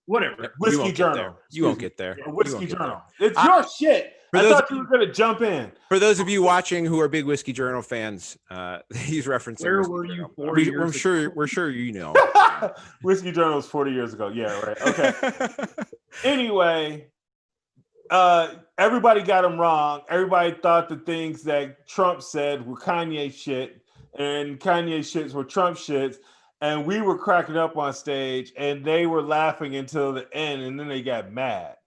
Whatever. Whiskey Journal. You won't get there. A Whiskey Journal. It's your shit. I thought you were going to jump in. For those of you watching who are big Whiskey Journal fans, he's referencing. Where were you 40 years ago? We're sure you know. Whiskey Journal was 40 years ago. Yeah, right. Okay. Anyway, everybody got him wrong. Everybody thought the things that Trump said were Kanye shit, and Kanye shits were Trump shits. And we were cracking up on stage, and they were laughing until the end, and then they got mad.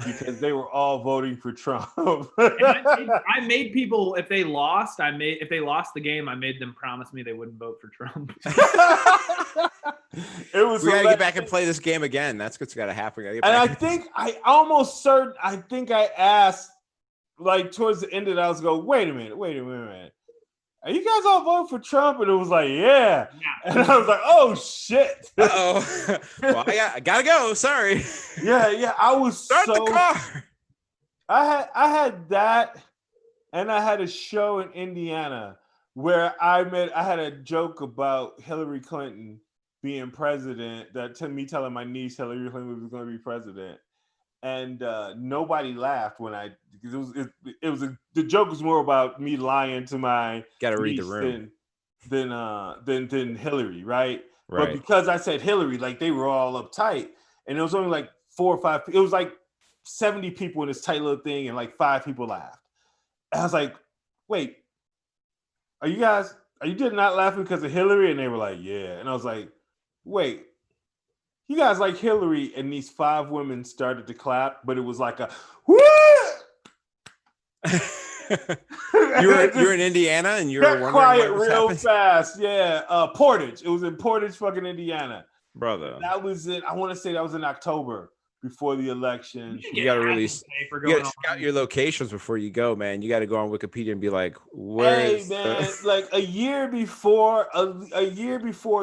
because they were all voting for Trump. I made people, if they lost the game, I made them promise me they wouldn't vote for Trump. It was. We gotta get back and play this game again. That's what's gotta happen. And I think I asked, like, towards the end of that, I was going, wait a minute. Are you guys all voting for Trump? And it was like, yeah. And I was like, oh shit. Uh-oh. Well, I gotta go. Sorry. Yeah. I was Start the car. I had that, and I had a show in Indiana where I had a joke about Hillary Clinton being president, me telling my niece Hillary Clinton was going to be president. And nobody laughed because the joke was more about me lying to my gotta read the room than Hillary, right? But because I said Hillary, like, they were all uptight, and it was only like 4 or 5. It was like 70 people in this tight little thing, and like 5 people laughed. And I was like, wait, are you not laughing because of Hillary? And they were like, yeah. And I was like, wait. You guys like Hillary, and these 5 women started to clap, but it was like a woo. You're in Indiana, and you're wondering quiet what real happening? fast. Yeah, Portage. It was in Portage, fucking Indiana, brother. That was in. I want to say that was in October before the election. You got to release. You got to scout your locations before you go, man. You got to go on Wikipedia and be like, "Where's like a year before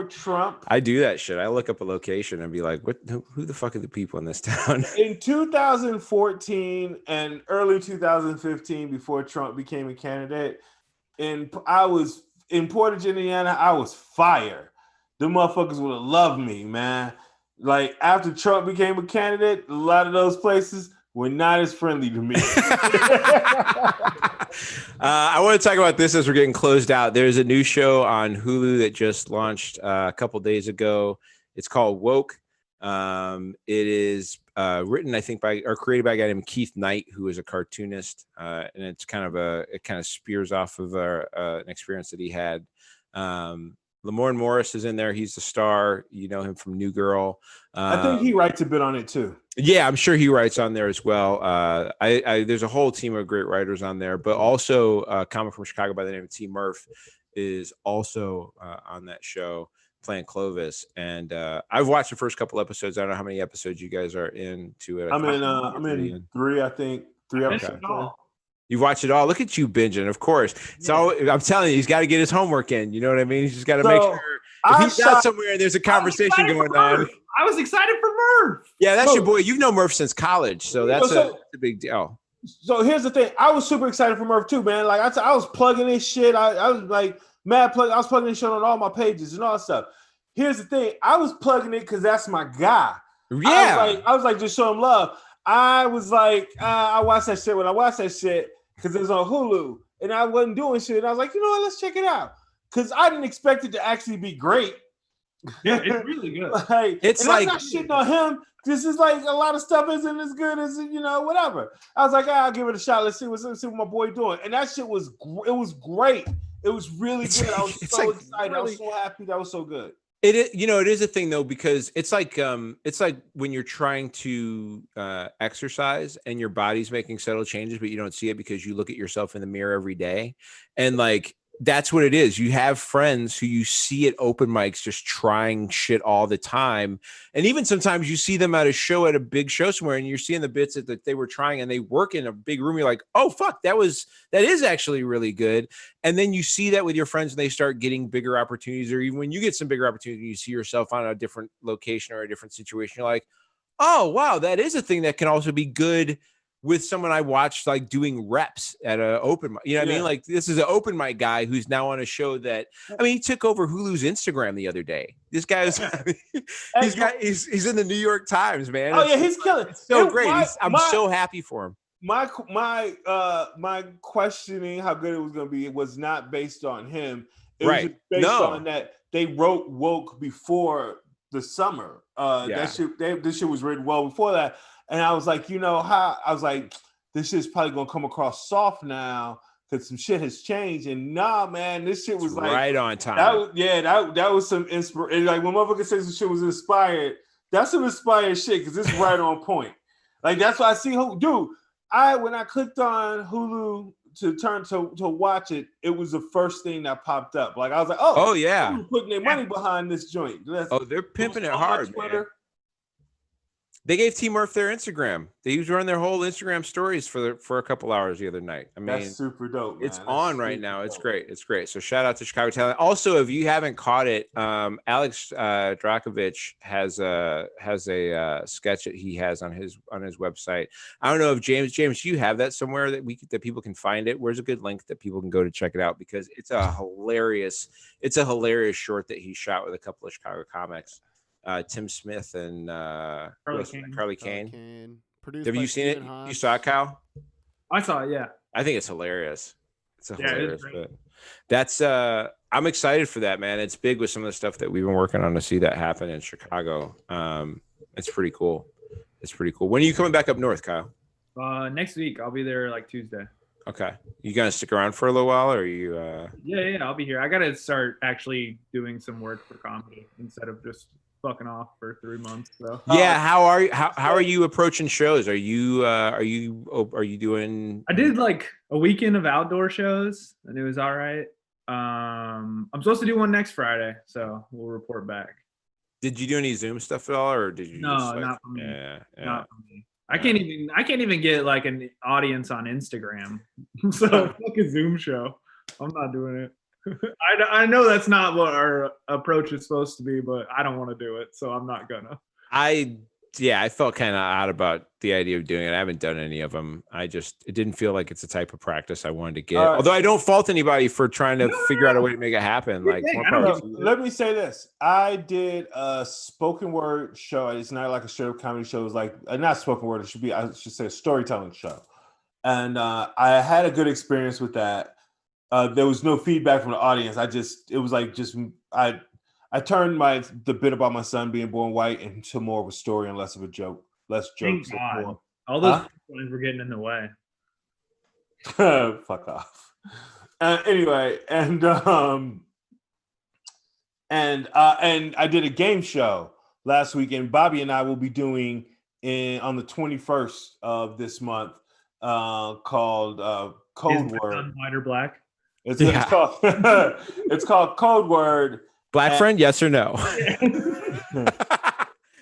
Trump?" I do that shit. I look up a location and be like, "What? Who the fuck are the people in this town?" In 2014 and early 2015, before Trump became a candidate, and I was in Portage, Indiana. I was fire. The motherfuckers would have loved me, man. Like, after Trump became a candidate, a lot of those places were not as friendly to me. I want to talk about this as we're getting closed out. There's a new show on Hulu that just launched a couple days ago. It's called Woke. It is written, I think, by or created by a guy named Keith Knight, who is a cartoonist, and it kind of spears off of an experience that he had. Lamorne Morris is in there. He's the star. You know him from New Girl. I think he writes a bit on it too. Yeah, I'm sure he writes on there as well. There's a whole team of great writers on there, but also a comic from Chicago by the name of T. Murph is also on that show playing Clovis. And I've watched the first couple episodes. I don't know how many episodes you guys are into it. I'm in 3, I think. 3 episodes. You've watched it all. Look at you binging, of course. So I'm telling you, he's got to get his homework in. You know what I mean? He's just got to make sure if he's out somewhere and there's a conversation going on. I was excited for Murph. Yeah, that's your boy. You've known Murph since college, so that's a big deal. So here's the thing. I was super excited for Murph too, man. Like I was plugging this shit. I was like mad plug. I was plugging this shit on all my pages and all that stuff. Here's the thing. I was plugging it because that's my guy. Yeah. I was like, just show him love. I was like, I watched that shit when I watched that shit because it was on Hulu and I wasn't doing shit. And I was like, you know what? Let's check it out. Because I didn't expect it to actually be great. Yeah, it's really good. It's like, I'm not shitting on him. This is like a lot of stuff isn't as good as, whatever. I was like, I'll give it a shot. Let's see what my boy doing. And that shit was great. It was really good. I was so excited. Really, I was so happy. That was so good. It is a thing though, because it's like when you're trying to exercise and your body's making subtle changes, but you don't see it because you look at yourself in the mirror every day. And like, that's what it is. You have friends who you see at open mics just trying shit all the time. And even sometimes you see them at a big show somewhere and you're seeing the bits that they were trying and they work in a big room. You're like, oh, fuck, that is actually really good. And then you see that with your friends and they start getting bigger opportunities, or even when you get some bigger opportunities, you see yourself on a different location or a different situation. You're like, oh, wow, that is a thing that can also be good with someone I watched like doing reps at an open mic. You know what I mean? Like, this is an open mic guy who's now on a show that, I mean, he took over Hulu's Instagram the other day. This guy is, he's in the New York Times, man. Oh yeah, he's killing. It's so great. I'm so happy for him. My questioning how good it was going to be was not based on him. It was based on that they wrote Woke before the summer. This shit was written well before that. And I was like, this shit's probably gonna come across soft now because some shit has changed. And nah, man, this shit was like right on time. That was some inspiration. Like when motherfucker says some shit was inspired, that's some inspired shit because it's right on point. Like that's why I see who dude. When I clicked on Hulu to watch it, it was the first thing that popped up. Like I was like, oh yeah, putting their money behind this joint. They're pimping it hard, man. They gave T Murph their Instagram. They was running their whole Instagram stories for a couple hours the other night. I mean, that's super dope. Man. It's on right now. It's great. It's great. So shout out to Chicago Talent. Also, if you haven't caught it, Alex Drakovich has a sketch that he has on his website. I don't know if James, you have that somewhere that people can find it. Where's a good link that people can go to check it out, because it's a hilarious short that he shot with a couple of Chicago comics. Tim Smith and Carly Kane. Have you seen it? You saw it, Kyle? I saw it, yeah. I think it's hilarious. It's hilarious. But that's I'm excited for that, man. It's big with some of the stuff that we've been working on to see that happen in Chicago. It's pretty cool. When are you coming back up north, Kyle? Next week. I'll be there like Tuesday. Okay. You gonna stick around for a little while, or are you Yeah, I'll be here. I gotta start actually doing some work for comedy instead of just fucking off for 3 months. So yeah, how are you approaching shows? Are you doing? I did like a weekend of outdoor shows and it was all right. I'm supposed to do one next Friday, so we'll report back. Did you do any Zoom stuff at all, or did you? No, not for me. Not for me. I can't even get like an audience on Instagram. So fuck a Zoom show. I'm not doing it. I know that's not what our approach is supposed to be, but I don't want to do it, so I'm not gonna. I felt kind of odd about the idea of doing it. I haven't done any of them. It didn't feel like it's a type of practice I wanted to get. Although I don't fault anybody for trying to figure out a way to make it happen. Like, let me say this: I did a spoken word show. It's not like a straight up comedy show. It's like not spoken word. I should say a storytelling show. And I had a good experience with that. There was no feedback from the audience. I turned the bit about my son being born white into more of a story and less of a joke. Less jokes. All those lines were getting in the way. Fuck off. Anyway, and I did a game show last week, and Bobby and I will be doing on the 21st of this month called Code Word. White or black? It's called Code Word. Black friend, yes or no?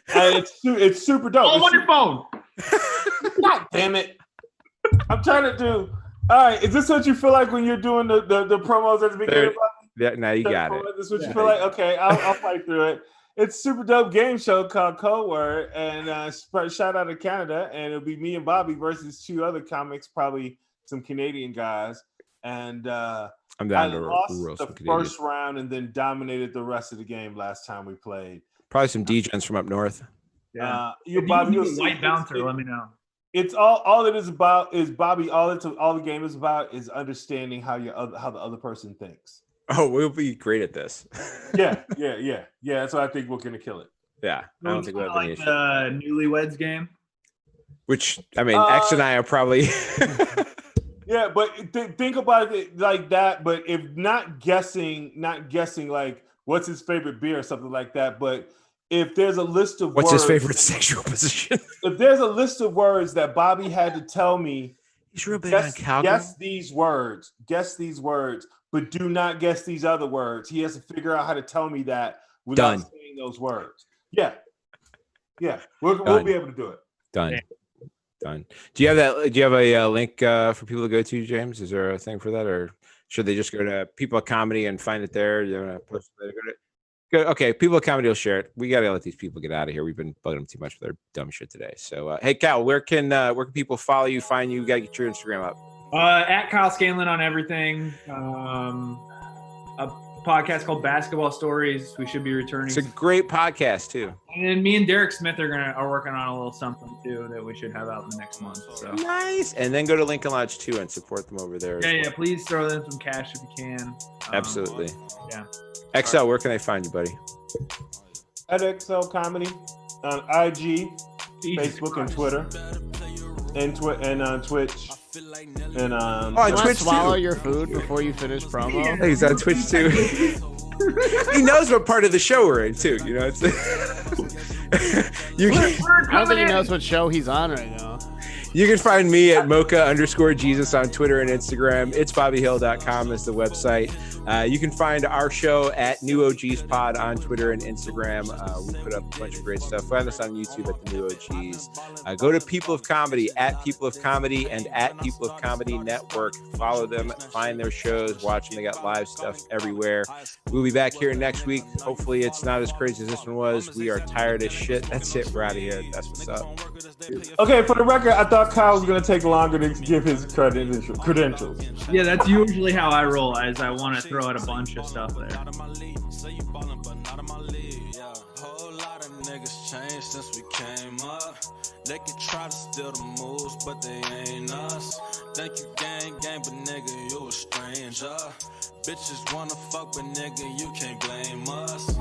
It's super dope. On your phone. God damn it! I'm trying to do. All right, is this what you feel like when you're doing the promos at the beginning? Yeah, now you got it. This is what you feel like? Okay, I'll fight through it. It's a super dope game show called Code Word, and shout out to Canada, and it'll be me and Bobby versus 2 other comics, probably some Canadian guys. And I'm down to lost the first round and then dominated the rest of the game last time we played. Probably some D-gens from up north. Yeah, Bobby, white bouncer. Let me know. It's all it is about is Bobby. All the game is about is understanding how the other person thinks. Oh, we'll be great at this. Yeah. That's why I think we're gonna kill it. Yeah, I don't think we'll have any issue. The Newlyweds game. Which I mean, X and I are probably. Yeah, but think about it like that. But if not guessing like what's his favorite beer or something like that. But if there's a list of what's his favorite sexual position, if there's a list of words that Bobby had to tell me, he's real big on Calgary. Guess these words, but do not guess these other words. He has to figure out how to tell me that without saying those words. Yeah, we'll be able to do it. Done. Yeah. Done. Do you have a link for people to go to, James? Is there a thing for that, or should they just go to People of Comedy and find it there? You're gonna post it there. Okay, People of Comedy will share it. We gotta let these people get out of here. We've been bugging them too much for their dumb shit today. So, hey, Cal, where can people follow you, find you? You gotta get your Instagram up. At Kyle Scanlan on everything. A podcast called Basketball Stories. We should be returning. It's a great podcast too. And then me and Derek Smith are working on a little something too that we should have out in the next month. So nice. And then go to Lincoln Lodge too and support them over there. Yeah. Please throw them some cash if you can. Absolutely. Yeah. XL, where can I find you, buddy? At XL Comedy on IG, Facebook, and Twitter, and on Twitch. And on Twitch swallow your food before you finish promo. He's on Twitch too. He knows what part of the show we're in too. You know, it's I don't think he knows what show he's on right now. You can find me at mocha_Jesus on Twitter and Instagram. It's bobbyhill.com is the website. You can find our show at New OGs Pod on Twitter and Instagram. We put up a bunch of great stuff. Find us on YouTube at the New OGs. Go to People of Comedy at People of Comedy and at People of Comedy Network. Follow them, find their shows, watch them. They got live stuff everywhere. We'll be back here next week. Hopefully it's not as crazy as this one was. We are tired as shit. That's it. We're out of here. That's what's up. Okay, for the record, I thought Kyle was going to take longer to give his credentials. Yeah, that's usually how I roll, as I want to throw out a bunch of stuff there. Changed since we came up. They can try to steal the moves, but they ain't us. Think you gang, but nigga, you a stranger. Bitches wanna fuck, but nigga, you can't blame us.